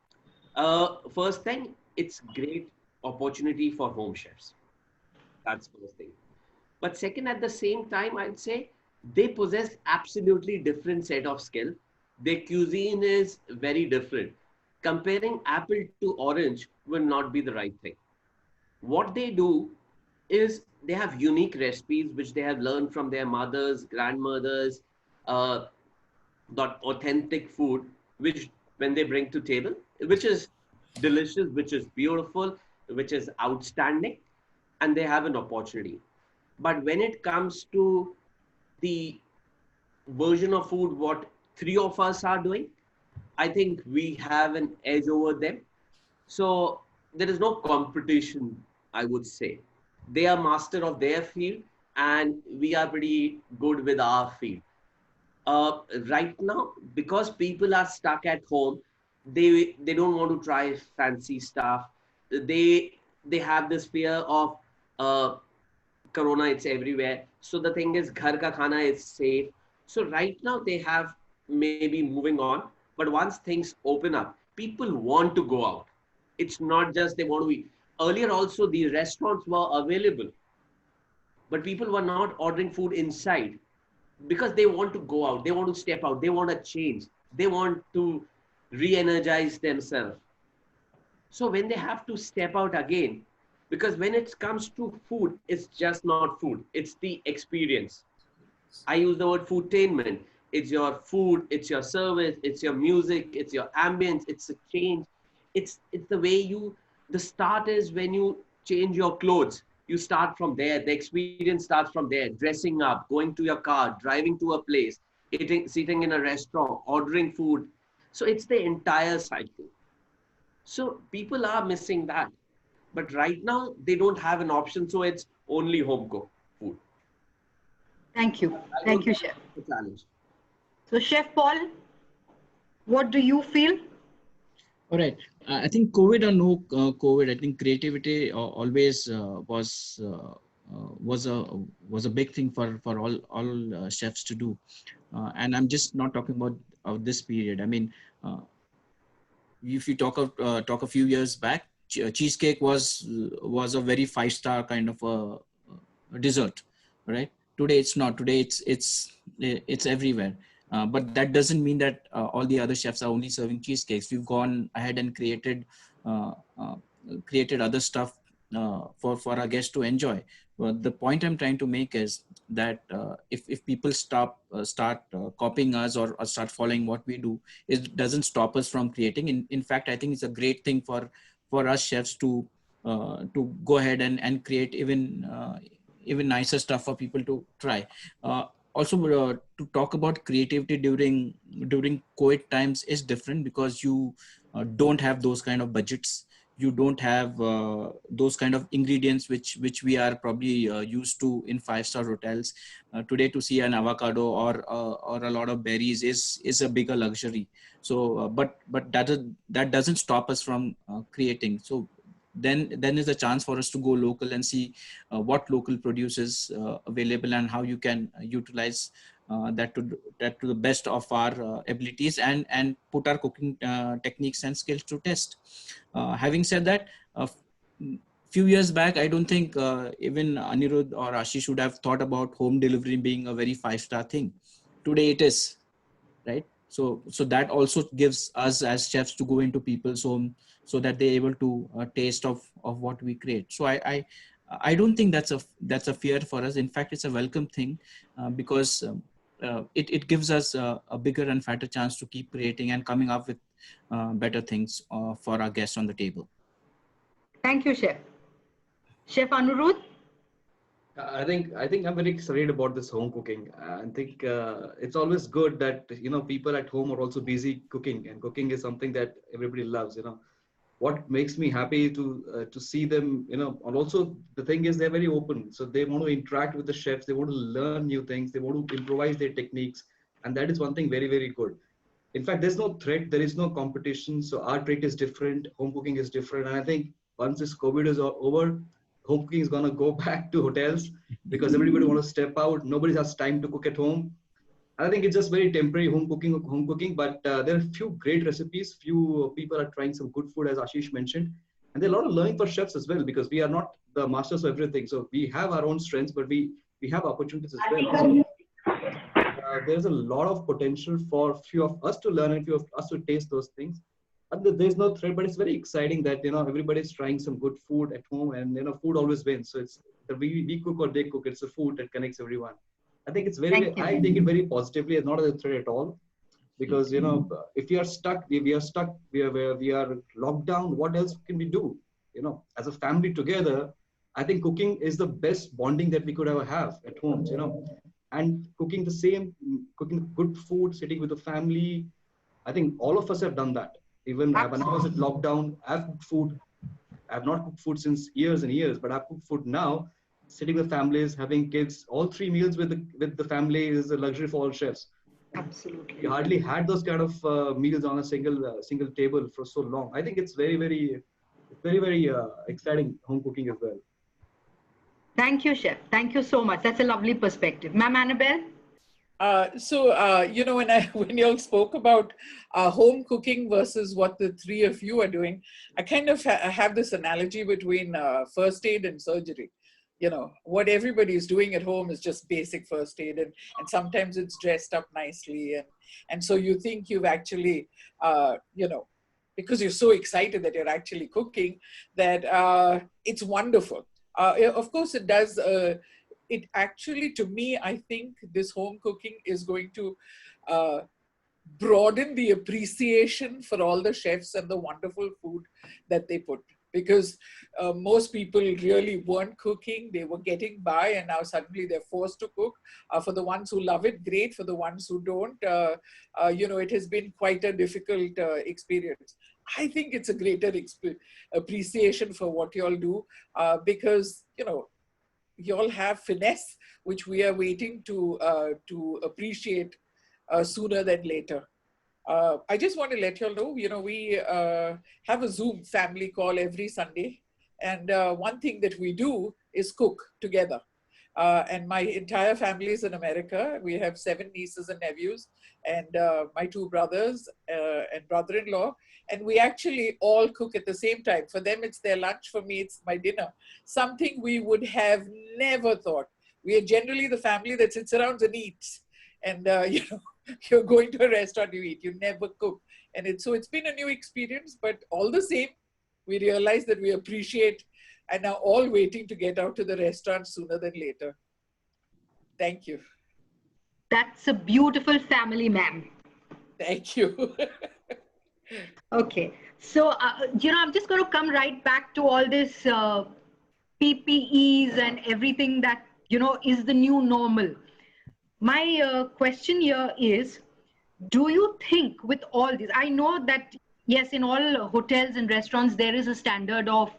First thing, it's great opportunity for home chefs. That's first thing. But second, at the same time, I'd say they possess absolutely different set of skill. Their cuisine is very different. Comparing apple to orange will not be the right thing. What they do is they have unique recipes which they have learned from their mothers, grandmothers, that authentic food, which when they bring to table, which is delicious, which is beautiful, which is outstanding, and they have an opportunity. But when it comes to the version of food what three of us are doing, I think we have an edge over them. So there is no competition I would say. They are master of their field, and we are pretty good with our field. Right now, because people are stuck at home, they don't want to try fancy stuff. They have this fear of uh, corona. It's everywhere. So the thing is, ghar ka khana is safe. So right now they have maybe moving on. But once things open up, people want to go out. It's not just they want to eat. Earlier also the restaurants were available, but people were not ordering food inside because they want to go out. They want to step out. They want a change. They want to re-energize themselves. So when they have to step out again, because when it comes to food, it's just not food. It's the experience. I use the word foodtainment. It's your food, it's your service, it's your music, it's your ambience, it's a change. It's the way the start is when you change your clothes. You start from there. The experience starts from there. Dressing up, going to your car, driving to a place, eating, sitting in a restaurant, ordering food. So it's the entire cycle. So people are missing that. But right now, they don't have an option. So it's only home cooked food. Thank you. I Thank don't you, think Chef. it's a challenge. So, Chef Paul, what do you feel? All right. I think COVID or no COVID, I think creativity always was a big thing for all chefs to do, and I'm just not talking about this period. I mean, if you talk a few years back, cheesecake was a very 5-star kind of a dessert, right? Today it's not. Today it's everywhere. But that doesn't mean that all the other chefs are only serving cheesecakes. We've gone ahead and uh, uh, created other stuff for our guests to enjoy. But the point I'm trying to make is that if people start copying us or start following what we do, it doesn't stop us from creating. In fact, I think it's a great thing for us chefs to go ahead and create even nicer stuff for people to try. Also, to talk about creativity during COVID times is different because you don't have those kind of budgets. You don't have those kind of ingredients which we are probably used to in 5-star hotels. Today, to see an avocado or a lot of berries is a bigger luxury. So, but that doesn't stop us from creating. So then is a chance for us to go local and see what local produce is available and how you can utilize that to the best of our abilities and put our cooking techniques and skills to test. Having said that, a few years back, I don't think even Anirudh or Ashish would have thought about home delivery being a very 5-star thing. Today it is, right? So that also gives us as chefs to go into people's home so that they're able to taste of what we create. So I don't think that's a fear for us. In fact, it's a welcome thing because it gives us a bigger and fatter chance to keep creating and coming up with better things for our guests on the table. Thank you, Chef. Chef Anirudh? I think I'm very excited about this home cooking. I think it's always good that people at home are also busy cooking, and cooking is something that everybody loves. What makes me happy to see them. And also the thing is they're very open, so they want to interact with the chefs. They want to learn new things. They want to improvise their techniques, and that is one thing very, very good. In fact, there's no threat. There is no competition. So our trade is different. Home cooking is different, and I think once this COVID is over, home cooking is going to go back to hotels because everybody want to step out. Nobody has time to cook at home. I think it's just very temporary home cooking, but there are a few great recipes. Few people are trying some good food, as Ashish mentioned. And there are a lot of learning for chefs as well, because we are not the masters of everything. So we have our own strengths, but we have opportunities as well. So, there's a lot of potential for few of us to learn and few of us to taste those things. And there's no threat, but it's very exciting that everybody's trying some good food at home, and food always wins. So it's we cook or they cook. It's the food that connects everyone. I think it's I take it very positively. It's not a threat at all, because if we are stuck, we are locked down. What else can we do? As a family together, I think cooking is the best bonding that we could ever have at homes. And cooking good food, sitting with the family. I think all of us have done that. Even when I was at lockdown, I've cooked food I've not cooked food since years and years, but I've cooked food now, sitting with families, having kids. All 3 meals with the family is a luxury for all chefs. Absolutely. You hardly had those kind of meals on a single table for so long. I think it's very exciting home cooking as well. Thank you, Chef. Thank you so much. That's a lovely perspective. Ma'am Annabelle? You know, when you all spoke about home cooking versus what the three of you are doing, I kind of have this analogy between first aid and surgery. You know, what everybody is doing at home is just basic first aid, and sometimes it's dressed up nicely, and so you think you've actually, you know, because you're so excited that you're actually cooking, that it's wonderful. Of course, it does. It actually, to me, I think this home cooking is going to broaden the appreciation for all the chefs and the wonderful food that they put. Because most people really weren't cooking, they were getting by, and now suddenly they're forced to cook. For the ones who love it, great. For the ones who don't, you know, it has been quite a difficult experience. I think it's a greater appreciation for what you all do, because, you know, you all have finesse, which we are waiting to appreciate sooner than later. I just want to let you all know, you know, we have a Zoom family call every Sunday. And one thing that we do is cook together. And my entire family is in America. We have 7 nieces and nephews, and my 2 brothers and brother-in-law. And we actually all cook at the same time. For them, it's their lunch. For me, it's my dinner. Something we would have never thought. We are generally the family that sits around and eats. And, you know, you're going to a restaurant, you eat. You never cook. And so it's been a new experience. But all the same, we realize that we appreciate and are all waiting to get out to the restaurant sooner than later. Thank you. That's a beautiful family, ma'am. Thank you. Okay, so you know, I'm just going to come right back to all this PPEs and everything that, you know, is the new normal. My question here is, do you think with all this, I know that yes, in all hotels and restaurants there is a standard of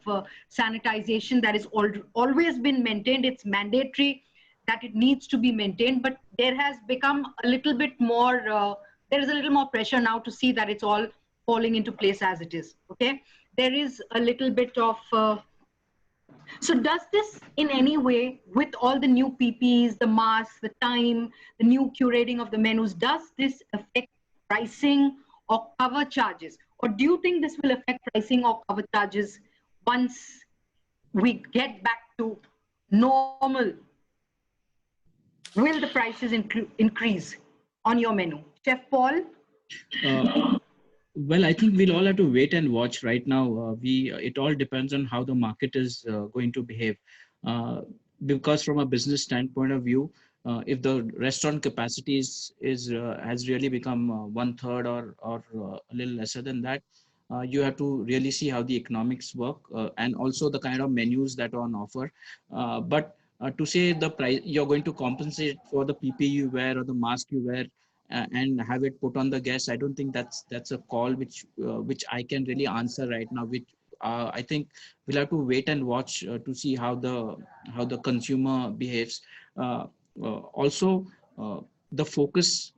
sanitization that is always been maintained. It's mandatory that it needs to be maintained, but there has become a little bit more, there is a little more pressure now to see that it's all falling into place as it is. Okay, there is a little bit of so does this in any way, with all the new PPs, the masks, the time, the new curating of the menus, does this affect pricing or cover charges? Or do you think this will affect pricing or cover charges once we get back to normal? Will the prices increase on your menu? Chef Paul? Well, I think we'll all have to wait and watch right now. It all depends on how the market is going to behave. Because from a business standpoint of view, if the restaurant capacity has really become 1/3 or a little lesser than that, you have to really see how the economics work and also the kind of menus that are on offer. But to say the price, you're going to compensate for the PPE you wear or the mask you wear, and have it put on the guests, I don't think that's a call which I can really answer right now. Which I think we'll have to wait and watch to see how the consumer behaves. Also, the focus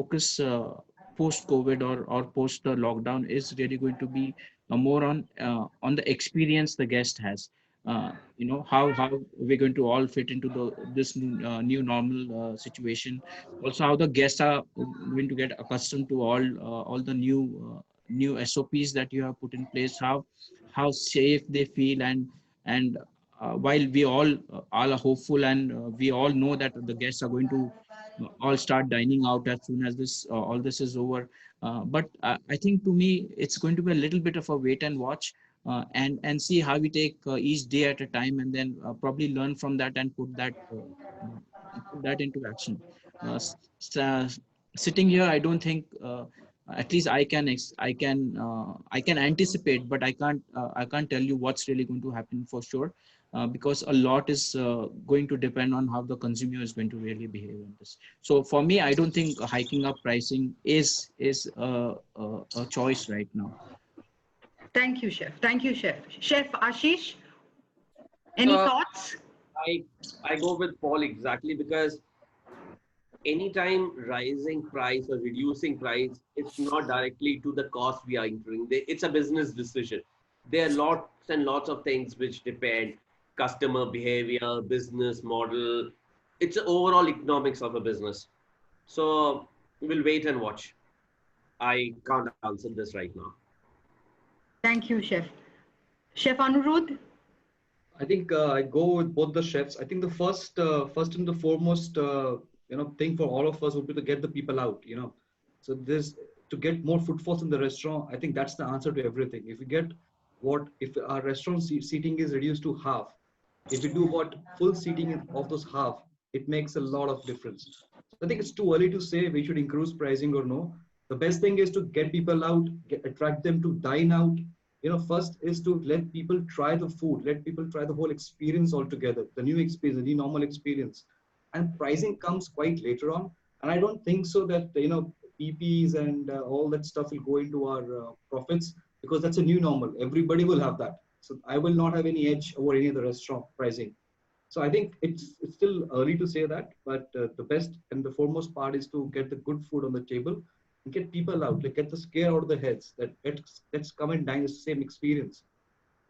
post COVID or post lockdown is really going to be more on the experience the guest has. You know, how we're going to all fit into this new normal situation. Also, how the guests are going to get accustomed to all the new SOPs that you have put in place. How safe they feel, and while we all are hopeful, and we all know that the guests are going to all start dining out as soon as this all this is over. But I think to me it's going to be a little bit of a wait and watch. And see how we take each day at a time, and then probably learn from that and put that into action. Sitting here, I don't think, at least I can anticipate, but I can't tell you what's really going to happen for sure, because a lot is going to depend on how the consumer is going to really behave in this. So for me, I don't think hiking up pricing is a choice right now. Thank you, Chef. Thank you, Chef. Chef Ashish, any thoughts? I go with Paul exactly, because anytime rising price or reducing price, it's not directly to the cost we are incurring. It's a business decision. There are lots and lots of things which depend: customer behavior, business model. It's the overall economics of a business. So we'll wait and watch. I can't answer this right now. Thank you, Chef. Chef Anirudh? I think I go with both the chefs. I think the first and the foremost, thing for all of us would be to get the people out. So this to get more footfalls in the restaurant. I think that's the answer to everything. If our restaurant seating is reduced to half, if we do what full seating of those half, it makes a lot of difference. So I think it's too early to say we should increase pricing or no. The best thing is to get people out, attract them to dine out. First is to let people try the food, let people try the whole experience altogether, the new experience, the new normal experience. And pricing comes quite later on. And I don't think so that, PPs and all that stuff will go into our profits, because that's a new normal. Everybody will have that. So I will not have any edge over any of the restaurant pricing. So I think it's still early to say that, but the best and the foremost part is to get the good food on the table and get people out, like get the scare out of their heads that let's come and dine the same experience.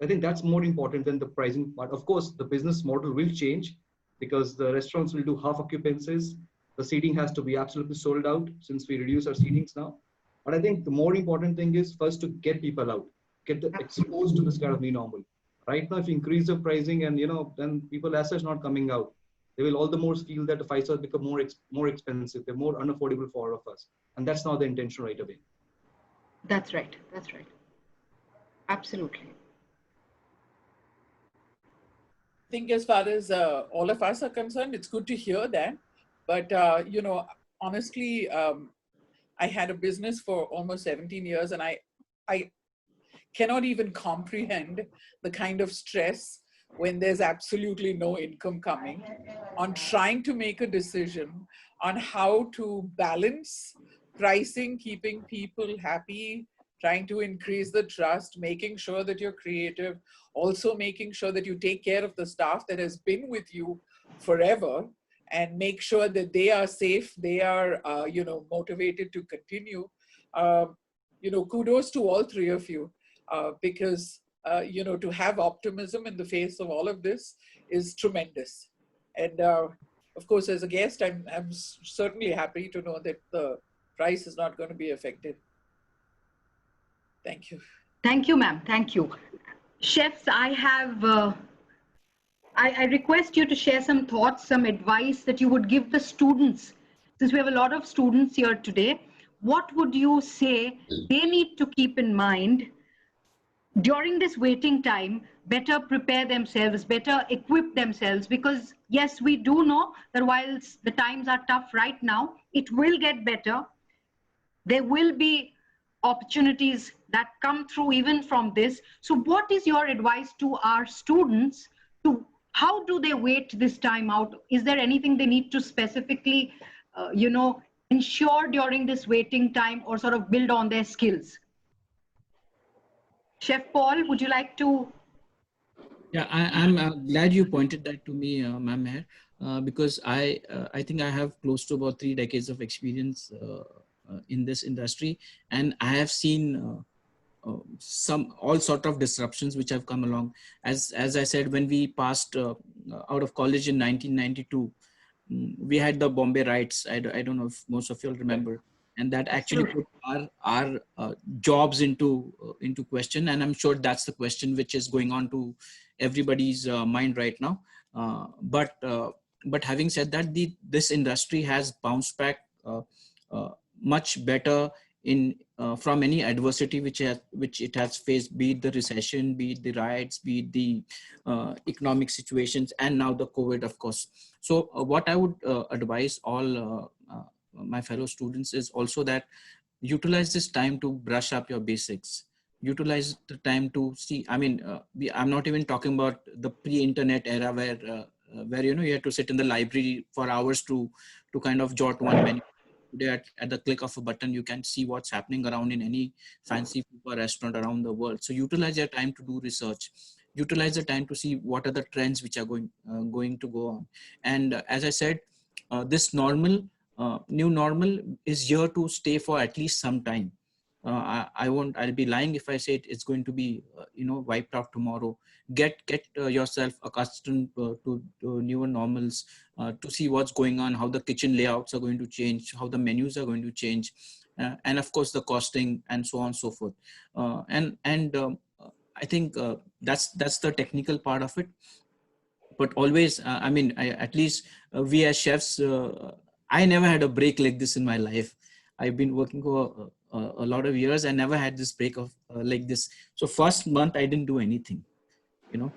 I think that's more important than the pricing part. Of course, the business model will change because the restaurants will do half occupancies. The seating has to be absolutely sold out since we reduce our seatings now. But I think the more important thing is first to get people out, get them exposed to this kind of new normal. Right now, if you increase the pricing and, then people as such not coming out, they will all the more feel that the 5 stars become more expensive. They're more unaffordable for all of us. And that's not the intention right away. That's right. That's right. Absolutely. I think as far as all of us are concerned, it's good to hear that. But, honestly, I had a business for almost 17 years, and I cannot even comprehend the kind of stress when there's absolutely no income coming, on trying to make a decision on how to balance pricing, keeping people happy, trying to increase the trust, making sure that you're creative, also making sure that you take care of the staff that has been with you forever, and make sure that they are safe, they are, motivated to continue. Kudos to all three of you, because to have optimism in the face of all of this is tremendous. And of course, as a guest, I'm certainly happy to know that the price is not going to be affected. Thank you. Thank you, ma'am. Thank you. Chefs, I have, I request you to share some thoughts, some advice that you would give the students. Since we have a lot of students here today, what would you say they need to keep in mind during this waiting time, better prepare themselves, better equip themselves? Because yes, we do know that whilst the times are tough right now, it will get better. There will be opportunities that come through even from this. So what is your advice to our students to how do they wait this time out? Is there anything they need to specifically, ensure during this waiting time, or sort of build on their skills? Chef Paul, would you like to? Yeah, I'm glad you pointed that to me, ma'am, here, because I think I have close to about 3 decades of experience in this industry, and I have seen all sort of disruptions which have come along. As I said, when we passed out of college in 1992, we had the Bombay riots. I don't know if most of you all remember, and that actually put our jobs into question. And I'm sure that's the question which is going on to everybody's mind right now. But having said that, this industry has bounced back much better from any adversity which it has faced, be it the recession, be it the riots, be it the economic situations, and now the COVID, of course. So what I would advise all my fellow students is also that utilize this time to brush up your basics. Utilize the time to see. I mean, I'm not even talking about the pre-internet era where you had to sit in the library for hours to kind of jot one menu. today at the click of a button, you can see what's happening around in any fancy restaurant around the world. So utilize your time to do research. Utilize the time to see what are the trends which are going to go on. And as I said, this normal, new normal is here to stay for at least some time. I'll be lying if I say it's going to be, wiped out tomorrow. Get yourself accustomed to newer normals, to see what's going on, how the kitchen layouts are going to change, how the menus are going to change, and of course the costing and so on and so forth. I think that's the technical part of it. But always, at least we as chefs, I never had a break like this in my life. I've been working for a lot of years. I never had this break of like this. So first month I didn't do anything, and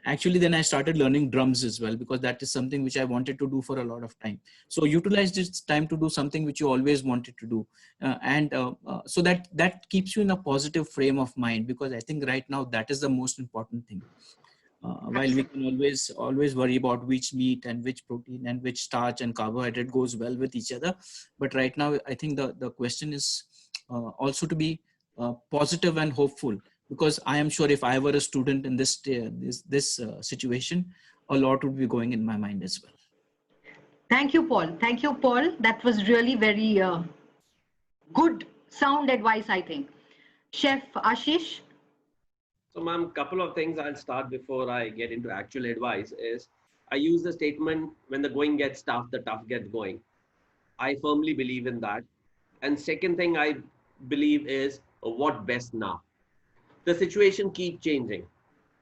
actually then I started learning drums as well, because that is something which I wanted to do for a lot of time. So utilize this time to do something which you always wanted to do, so that keeps you in a positive frame of mind, because I think right now that is the most important thing. While we can always worry about which meat and which protein and which starch and carbohydrate goes well with each other, but right now I think the question is also to be positive and hopeful, because I am sure if I were a student in this situation, a lot would be going in my mind as well. Thank you, Paul. Thank you, Paul. That was really very good, sound advice, I think. Chef Ashish? So, ma'am, couple of things I'll start before I get into actual advice is, I use the statement, when the going gets tough, the tough gets going. I firmly believe in that. And second thing I believe is, what best now? The situation keeps changing.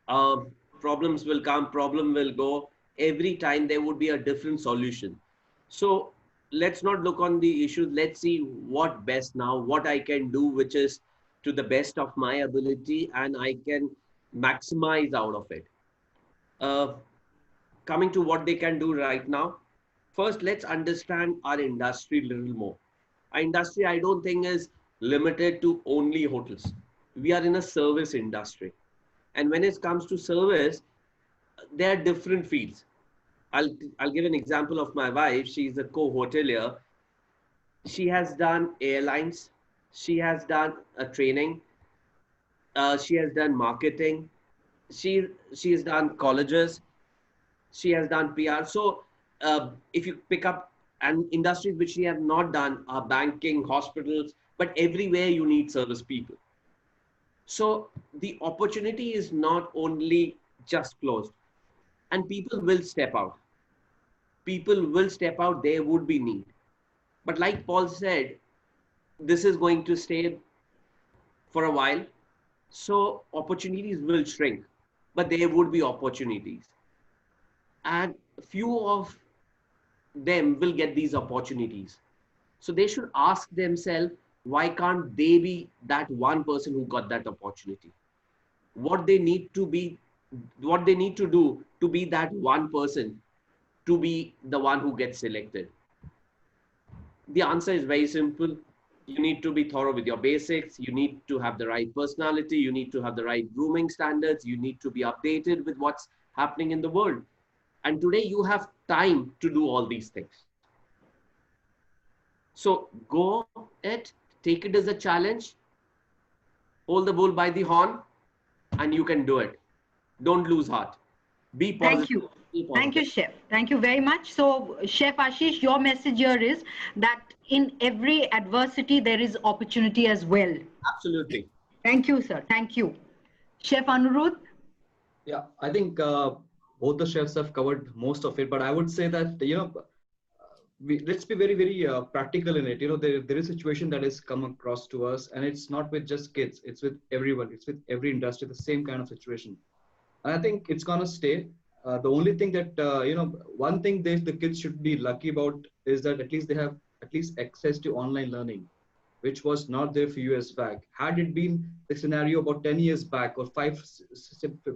Problems will come, problem will go. Every time there would be a different solution. So let's not look on the issues. Let's see what best now, what I can do, which is to the best of my ability, and I can maximize out of it. Coming to what they can do right now. First, let's understand our industry a little more. Our industry, I don't think, is limited to only hotels. We are in a service industry. And when it comes to service, there are different fields. I'll give an example of my wife. She's a co-hotelier. She has done airlines. She has done a training. She has done marketing. She has done colleges. She has done PR. So if you pick up an industries which she have not done are banking, hospitals, but everywhere you need service people. So the opportunity is not only just closed, and people will step out. People will step out. There would be need. But like Paul said, this is going to stay for a while. So opportunities will shrink, but there would be opportunities. And few of them will get these opportunities. So they should ask themselves, why can't they be that one person who got that opportunity? What they need to be, what they need to do to be that one person, to be the one who gets selected. The answer is very simple. You need to be thorough with your basics. You need to have the right personality. You need to have the right grooming standards. You need to be updated with what's happening in the world. And today you have time to do all these things. So go it, take it as a challenge, hold the bull by the horn, and you can do it. Don't lose heart. Be positive. Thank you. Thank you, Chef. Thank you very much. So, Chef Ashish, your message here is that in every adversity, there is opportunity as well. Absolutely. Thank you, sir. Thank you. Chef Anirudh? Yeah, I think both the chefs have covered most of it, but I would say that, let's be very, very practical in it. There is a situation that has come across to us, and it's not with just kids. It's with everyone. It's with every industry, the same kind of situation. And I think it's going to stay. The only thing that, one thing the kids should be lucky about is that at least they have at least access to online learning, which was not there a few years back. Had it been the scenario about 10 years back or 15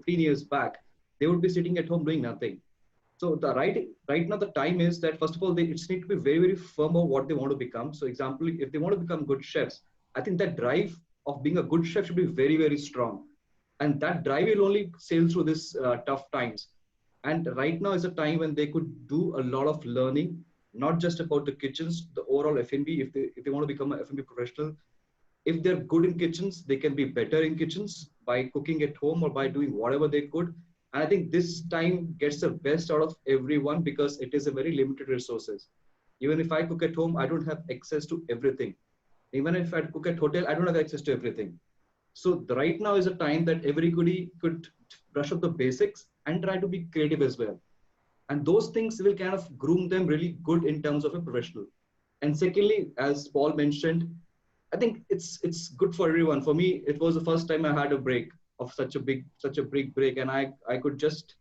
years back, they would be sitting at home doing nothing. So right now the time is that, first of all, they need to be very, very firm on what they want to become. So example, if they want to become good chefs, I think that drive of being a good chef should be very, very strong. And that drive will only sail through this tough times. And right now is a time when they could do a lot of learning. not just about the kitchens, the overall F&B. If they want to become an F&B professional, if they're good in kitchens, they can be better in kitchens by cooking at home or by doing whatever they could. And I think this time gets the best out of everyone because it is a very limited resources. Even if I cook at home, I don't have access to everything. Even if I cook at hotel, I don't have access to everything. So right now is a time that everybody could brush up the basics and try to be creative as well. And those things will kind of groom them really good in terms of a professional. And secondly, as Paul mentioned, I think it's good for everyone. For me, it was the first time I had a break of such a big break, and I could just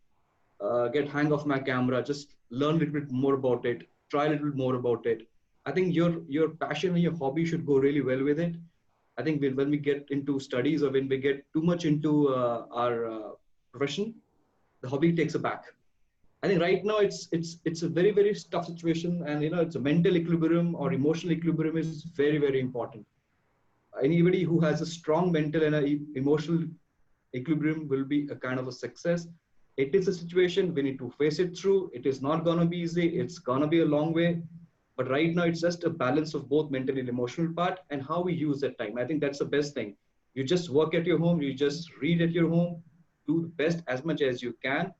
get hang of my camera, just learn a little bit more about it, try a little bit more about it. I think your passion and your hobby should go really well with it. I think when we get into studies or when we get too much into our profession, the hobby takes a back. I think right now it's a very, very tough situation, and it's a mental equilibrium or emotional equilibrium is very, very important. Anybody who has a strong mental and emotional equilibrium will be a kind of a success. It is a situation we need to face it through. It is not going to be easy. It's going to be a long way. But right now, it's just a balance of both mental and emotional part and how we use that time. I think that's the best thing. You just work at your home. You just read at your home. Do the best as much as you can.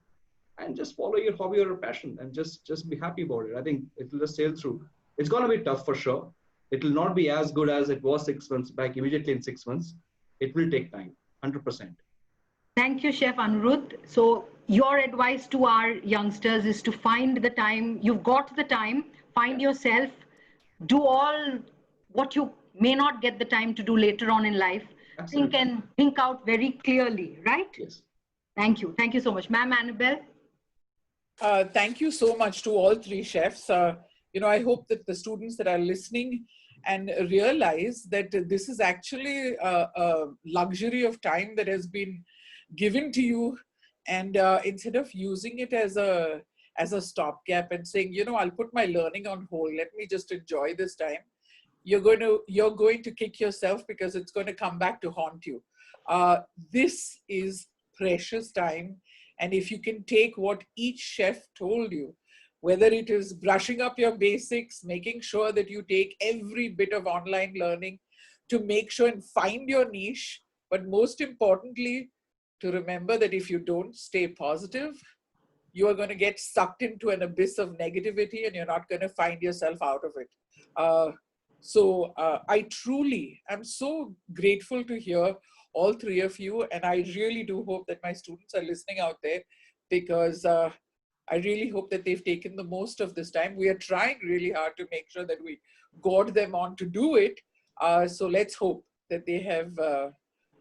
And just follow your hobby or your passion and just be happy about it. I think it will just sail through. It's going to be tough for sure. It will not be as good as it was 6 months back immediately in 6 months. It will take time, 100%. Thank you, Chef Anirudh. So your advice to our youngsters is to find the time. You've got the time, find yourself, do all what you may not get the time to do later on in life. Absolutely. Think and think out very clearly, right? Yes. Thank you. Thank you so much. Ma'am Annabelle? Thank you so much to all three chefs. I hope that the students that are listening and realize that this is actually a luxury of time that has been given to you, and instead of using it as a stopgap and saying, I'll put my learning on hold, let me just enjoy this time, you're going to kick yourself because it's going to come back to haunt you. This is precious time, and if you can take what each chef told you, whether it is brushing up your basics, making sure that you take every bit of online learning to make sure and find your niche, but most importantly, to remember that if you don't stay positive, you are going to get sucked into an abyss of negativity and you're not going to find yourself out of it. So I truly am so grateful to hear all three of you, and I really do hope that my students are listening out there, because I really hope that they've taken the most of this time. We are trying really hard to make sure that we goad them on to do it. So let's hope that they have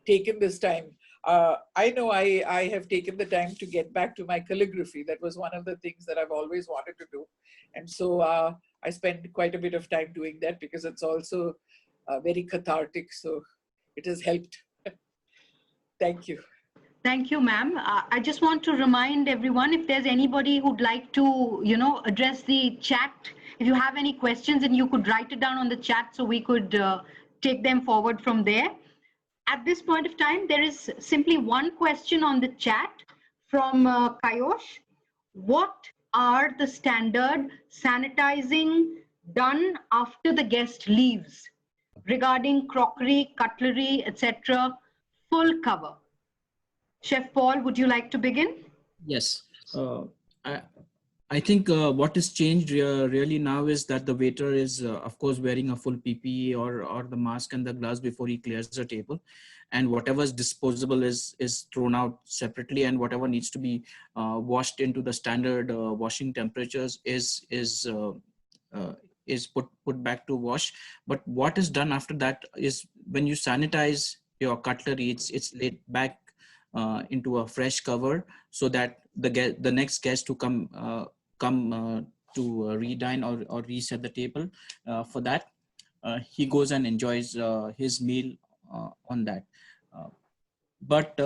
taken this time. I know I have taken the time to get back to my calligraphy. That was one of the things that I've always wanted to do. And so I spend quite a bit of time doing that because it's also very cathartic. So it has helped. Thank you. Thank you, ma'am. I just want to remind everyone, if there's anybody who'd like to, address the chat, if you have any questions, and you could write it down on the chat so we could take them forward from there. At this point of time, there is simply one question on the chat from Kayosh. What are the standard sanitizing done after the guest leaves regarding crockery, cutlery, etc., full cover? Chef Paul, would you like to begin? Yes. I think what is changed really now is that the waiter is, of course, wearing a full PPE or the mask and the gloves before he clears the table. And whatever is disposable is thrown out separately, and whatever needs to be washed into the standard washing temperatures is put back to wash. But what is done after that is when you sanitize your cutlery, it's laid back into a fresh cover so that the next guest to come to redine or reset the table for that, he goes and enjoys his meal on that. But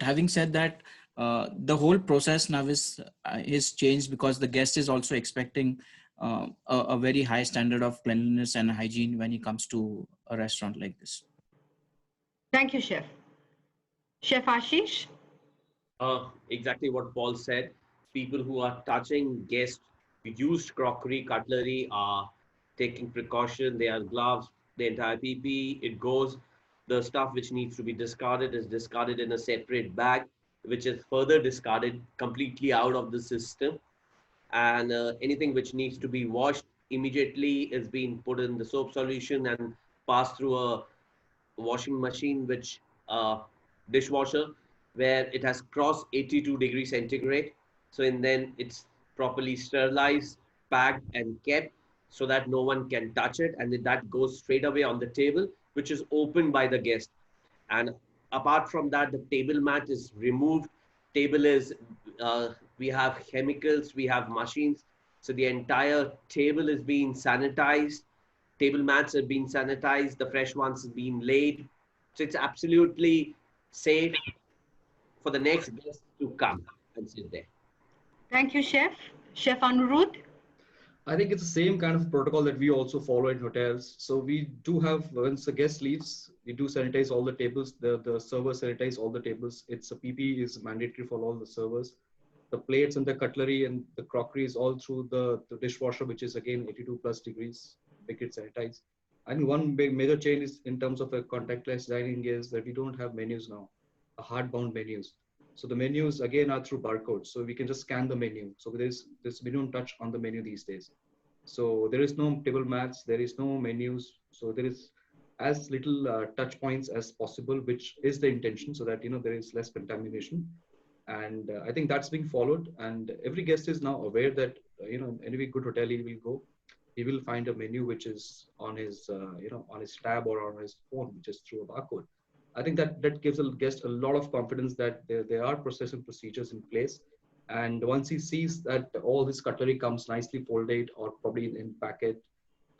having said that, the whole process now is changed because the guest is also expecting a very high standard of cleanliness and hygiene when he comes to a restaurant like this. Thank you, Chef. Chef Ashish? Exactly what Paul said. People who are touching guests used crockery, cutlery are taking precaution. They are gloves, the entire PPE, it goes. The stuff which needs to be discarded is discarded in a separate bag, which is further discarded completely out of the system. And anything which needs to be washed immediately is being put in the soap solution and passed through a washing machine, which dishwasher, where it has crossed 82 degrees centigrade. So and then it's properly sterilized, packed and kept so that no one can touch it. And then that goes straight away on the table, which is opened by the guest. And apart from that, the table mat is removed. Table is, we have chemicals, we have machines. So the entire table is being sanitized. Table mats are being sanitized. The fresh ones are being laid. So it's absolutely safe for the next guest to come and sit there. Thank you, Chef. Chef Anirudh? I think it's the same kind of protocol that we also follow in hotels. So we do have, once the guest leaves, we do sanitize all the tables. The servers sanitize all the tables. It's a PPE is mandatory for all the servers. The plates and the cutlery and the crockery is all through the dishwasher, which is again 82 plus degrees, make it sanitized. And one big major change is in terms of a contactless dining is that we don't have menus now, hardbound menus. So the menus again are through barcodes. So we can just scan the menu. So there's this, we don't touch on the menu these days. So there is no table mats, there is no menus. So there is as little touch points as possible, which is the intention, so that there is less contamination. And I think that's being followed. And every guest is now aware that any good hotel he will go, he will find a menu which is on his on his tab or on his phone, which is through a barcode. I think that gives a guest a lot of confidence that there are process and procedures in place. And once he sees that all his cutlery comes nicely folded or probably in packet,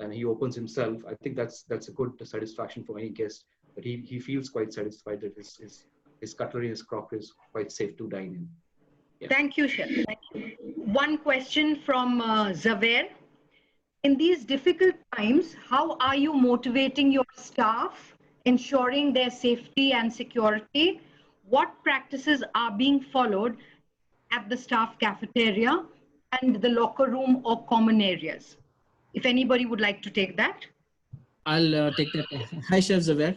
and he opens himself, I think that's a good satisfaction for any guest, that he feels quite satisfied that his cutlery, his crockery is quite safe to dine in. Yeah. Thank you, Chef. Thank you. One question from Zaver. In these difficult times, how are you motivating your staff, ensuring their safety and security? What practices are being followed at the staff cafeteria and the locker room or common areas? If anybody would like to take that. I'll take that. Hi, Chef Zaver.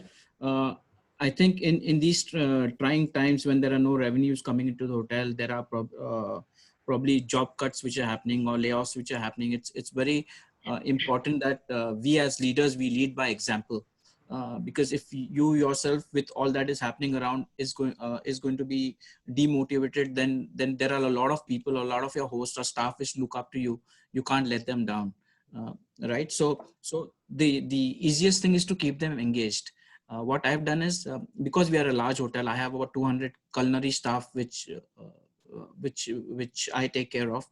I think in these trying times when there are no revenues coming into the hotel, there are probably job cuts which are happening or layoffs which are happening. It's very important that we as leaders, we lead by example. Because if you yourself, with all that is happening around, is going to be demotivated, then there are a lot of people, a lot of your hosts or staff which look up to you. You can't let them down, right? So the easiest thing is to keep them engaged. What I've done is, because we are a large hotel, I have about 200 culinary staff which I take care of.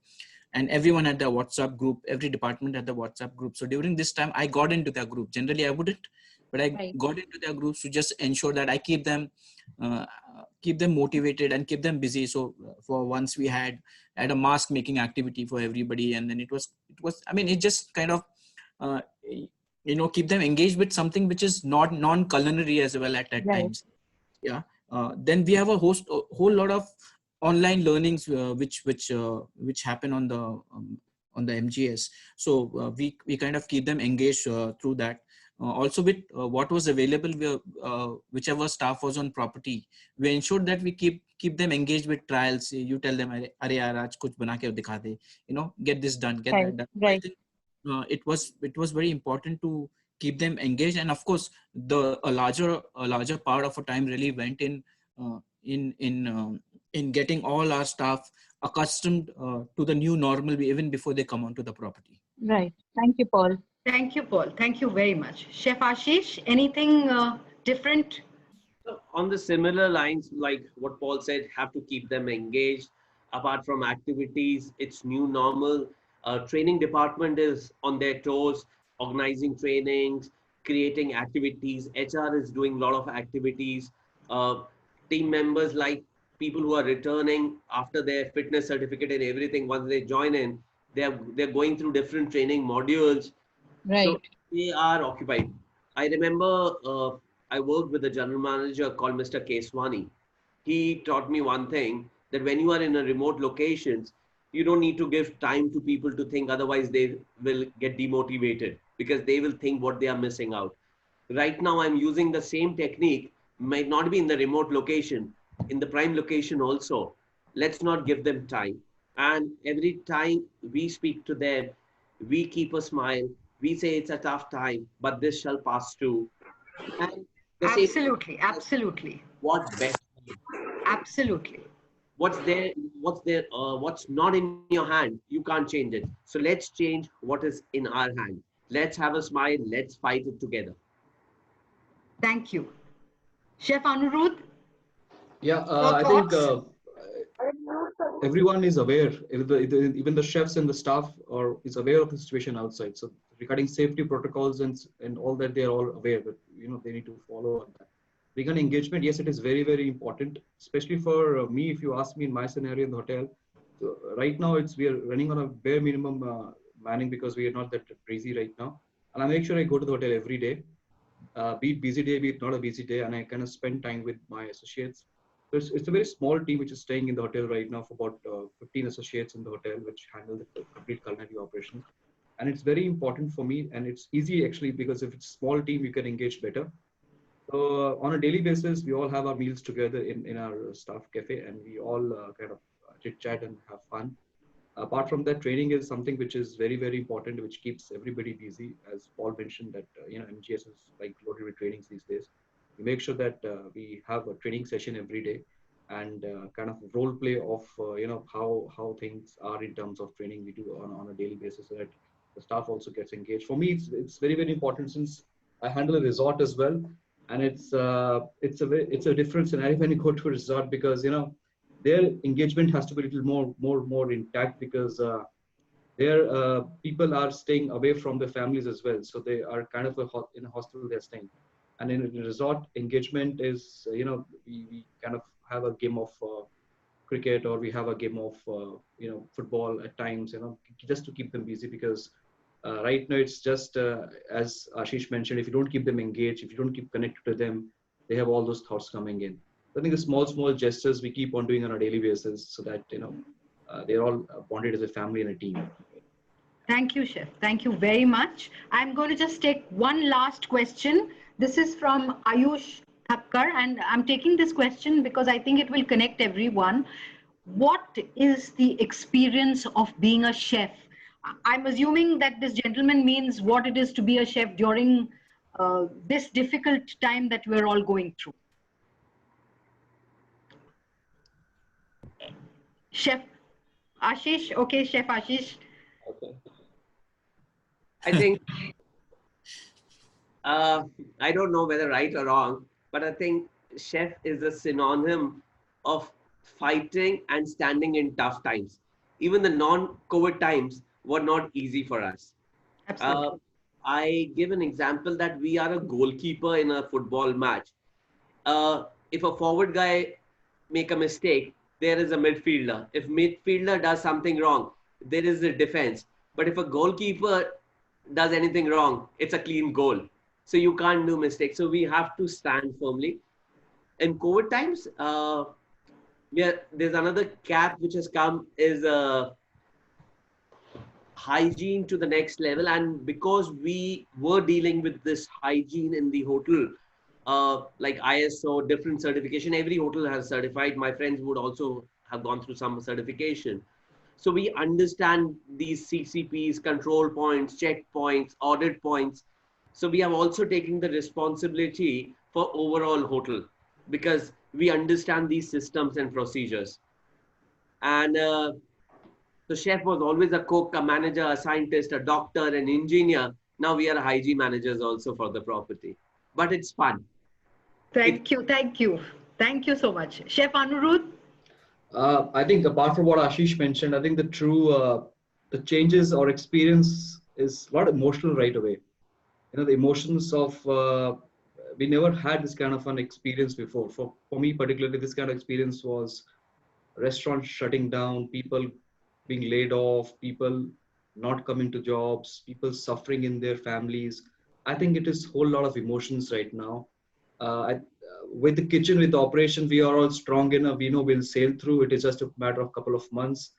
And everyone had their WhatsApp group, every department had the WhatsApp group. So during this time, I got into their group. Generally, I wouldn't, but I got into their groups to just ensure that I keep them motivated and keep them busy. So for once we had a mask making activity for everybody. And then it was, I mean, it just kind of, keep them engaged with something which is not non-culinary as well at times. Yeah. Then we have a whole lot of online learnings which happen on the MGS. So we kind of keep them engaged through that. Also with what was available, whichever staff was on property, we ensured that we keep them engaged with trials. You tell them, "Arey yaar, aaj kuch bana ke dikha de," get this done, get that done. I think it was very important to keep them engaged. And of course, a larger part of our time really went in getting all our staff accustomed to the new normal even before they come onto the property. Right. Thank you, Paul. Thank you, Paul. Thank you very much. Chef Ashish, anything different? On the similar lines, like what Paul said, have to keep them engaged. Apart from activities, it's new normal. Training department is on their toes, organizing trainings, creating activities. HR is doing a lot of activities. Team members, like people who are returning after their fitness certificate and everything, once they join in, they're going through different training modules. Right. So they are occupied. I remember I worked with a general manager called Mr. Keswani. He taught me one thing, that when you are in a remote locations, You don't need to give time to people to think, otherwise they will get demotivated because they will think what they are missing out. Right now, I'm using the same technique, might not be in the remote location, in the prime location also. Let's not give them time. And every time we speak to them, we keep a smile. We say it's a tough time, but this shall pass too. And the same, Absolutely, absolutely, what's best, absolutely. what's not in your hand, you can't change it. So let's change what is in our hand. Let's have a smile. Let's fight it together. Thank you. Chef Anirudh, Yeah, your I think thoughts? everyone is aware, even the chefs and the staff is aware of the situation outside. So regarding safety protocols and all that, they are all aware, but they need to follow on that. Regarding engagement, yes, it is very, very important, especially for me. If you ask me in my scenario in the hotel, so right now we are running on a bare minimum manning because we are not that busy right now. And I make sure I go to the hotel every day, be it busy day, be it not a busy day, and I kind of spend time with my associates. So it's a very small team which is staying in the hotel right now, for about 15 associates in the hotel, which handle the complete culinary operations. And it's very important for me, and it's easy actually, because if it's a small team, you can engage better. So on a daily basis, we all have our meals together in our staff cafe, and we all kind of chit chat and have fun. Apart from that, training is something which is very, very important, which keeps everybody busy. As Paul mentioned, that MGS is like loaded with trainings these days. We make sure that we have a training session every day, and kind of role play of how things are in terms of training we do on a daily basis, so that the staff also gets engaged. For me, it's very, very important, since I handle a resort as well, and it's a different scenario when you go to a resort, because their engagement has to be a little more intact, because their people are staying away from their families as well. So they are kind of in a hostel they're staying. And in a resort, engagement is, we kind of have a game of cricket, or we have a game of, football at times, just to keep them busy, because right now it's just, as Ashish mentioned, if you don't keep them engaged, if you don't keep connected to them, they have all those thoughts coming in. I think the small gestures we keep on doing on a daily basis, so that they're all bonded as a family and a team. Thank you, Chef. Thank you very much. I'm going to just take one last question. This is from Ayush Thakkar, and I'm taking this question because I think it will connect everyone. What is the experience of being a chef? I'm assuming that this gentleman means what it is to be a chef during this difficult time that we're all going through. Chef Ashish, okay, Chef Ashish. Okay. I think, I don't know whether right or wrong, but I think chef is a synonym of fighting and standing in tough times. Even the non-COVID times were not easy for us. Absolutely. I give an example that we are a goalkeeper in a football match. If a forward guy make a mistake, there is a midfielder. If midfielder does something wrong, there is a defense. But if a goalkeeper does anything wrong, it's a clean goal. So you can't do mistakes. So we have to stand firmly. In COVID times, there's another cap which has come, is hygiene to the next level. And because we were dealing with this hygiene in the hotel, like ISO, different certification, every hotel has certified. My friends would also have gone through some certification. So we understand these CCPs, control points, checkpoints, audit points. So we have also taken the responsibility for overall hotel, because we understand these systems and procedures. And the chef was always a cook, a manager, a scientist, a doctor, an engineer. Now we are hygiene managers also for the property. But it's fun. Thank you. Thank you so much. Chef Anirudh? I think apart from what Ashish mentioned, I think the changes or experience is a lot emotional right away. The emotions of, we never had this kind of an experience before. For me particularly, this kind of experience was restaurants shutting down, people being laid off, people not coming to jobs, people suffering in their families. I think it is a whole lot of emotions right now. With the kitchen, with the operation, we are all strong enough. We know we'll sail through. It is just a matter of couple of months.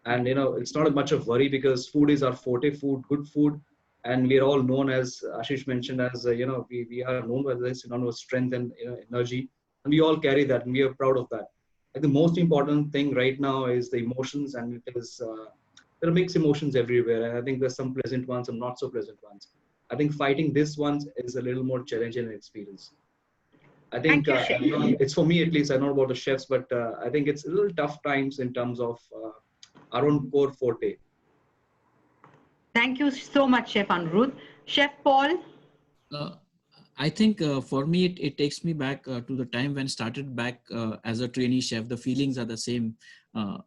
And it's not much of worry because food is our forte, good food, and we are all known, as Ashish mentioned, as we are known by this strength and energy, and we all carry that, and we are proud of that. And the most important thing right now is the emotions, and it is there are mixed emotions everywhere, and I think there's some pleasant ones and not so pleasant ones. I think fighting this ones is a little more challenging experience. I think it's for me at least. I don't know about the chefs, but I think it's a little tough times in terms of our own core forte. Thank you so much, Chef Anirudh. Chef Paul? I think for me, it takes me back to the time when I started back as a trainee chef. The feelings are the same,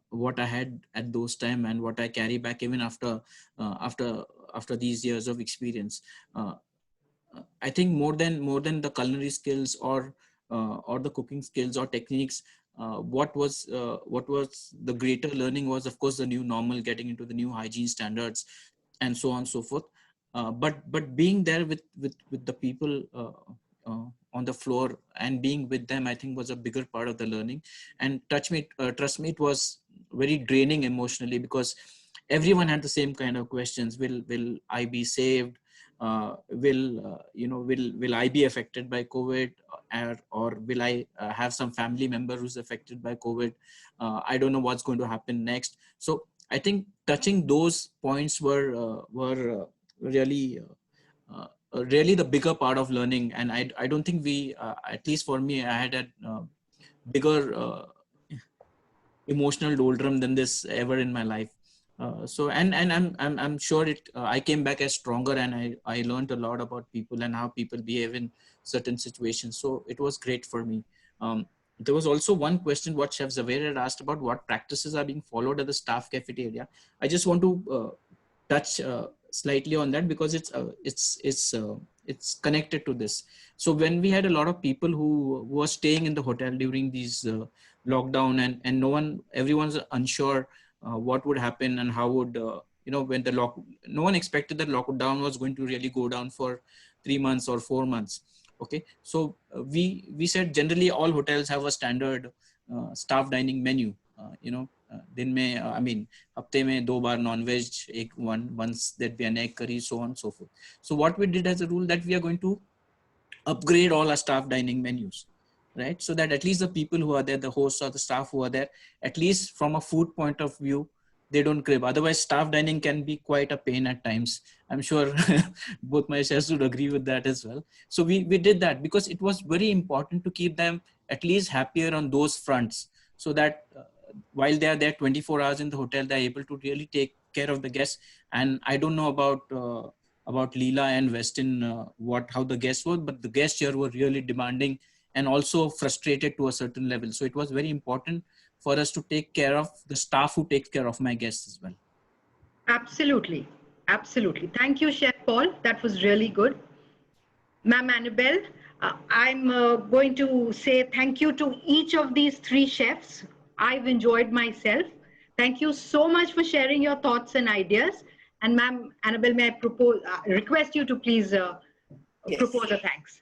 what I had at those time and what I carry back even after these years of experience. I think more than the culinary skills or the cooking skills or techniques, what was the greater learning was, of course, the new normal, getting into the new hygiene standards and so on and so forth. But being there with the people on the floor and being with them, I think was a bigger part of the learning. And trust me, it was very draining emotionally, because everyone had the same kind of questions. Will I be saved? Will I be affected by COVID, or will I have some family member who's affected by COVID? I don't know what's going to happen next. So I think touching those points were really the bigger part of learning. And I don't think we, at least for me, I had a bigger emotional doldrum than this ever in my life. So I'm sure I came back as stronger, and I learned a lot about people and how people behave in certain situations. So it was great for me. There was also one question what Chef Zaveri had asked about what practices are being followed at the staff cafeteria. I just want to touch slightly on that, because it's connected to this. So when we had a lot of people who were staying in the hotel during these lockdown, and everyone's unsure what would happen and how would when no one expected that lockdown was going to really go down for 3 months or 4 months. Okay, so we said generally all hotels have a standard staff dining menu. दिन में हफ्ते में 2 बार non-veg, once there'd be an egg curry, so on and so forth. So what we did as a rule that we are going to upgrade all our staff dining menus, right? So that at least the people who are there, the hosts or the staff who are there, at least from a food point of view, they don't crib. Otherwise, staff dining can be quite a pain at times. I'm sure both my chefs would agree with that as well. So we did that because it was very important to keep them at least happier on those fronts, so that while they are there 24 hours in the hotel, they're able to really take care of the guests. And I don't know about Leela and Westin, how the guests were, but the guests here were really demanding and also frustrated to a certain level. So it was very important for us to take care of the staff who takes care of my guests as well. Absolutely. Absolutely. Thank you, Chef Paul. That was really good. Ma'am Annabelle, I'm going to say thank you to each of these 3 chefs. I've enjoyed myself. Thank you so much for sharing your thoughts and ideas. And Ma'am Annabelle, may I request you to please propose a thanks.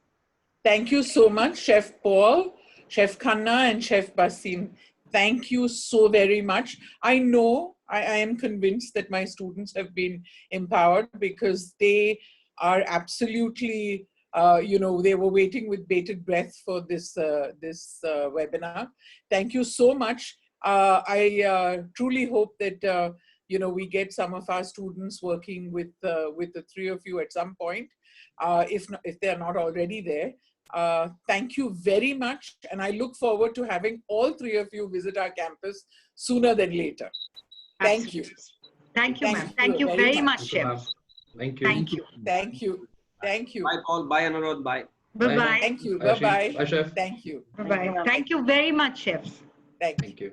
Thank you so much, Chef Paul, Chef Khanna, and Chef Bhasin. Thank you so very much. I know, I am convinced that my students have been empowered, because they are absolutely, they were waiting with bated breath for this webinar. Thank you so much. I truly hope that, we get some of our students working with the 3 of you at some point, if they're not already there. Thank you very much, and I look forward to having all 3 of you visit our campus sooner than later. Thank you. Thank you, ma'am. Thank you very much, Chef. Thank you. Thank you. Thank you. Thank you. Bye, Paul. Bye, Anirudh. Bye. Bye-bye. Thank you. Bye-bye. Bye, Chef. Thank you. Bye-bye. Thank you very much, chefs. Thank you. Thank you.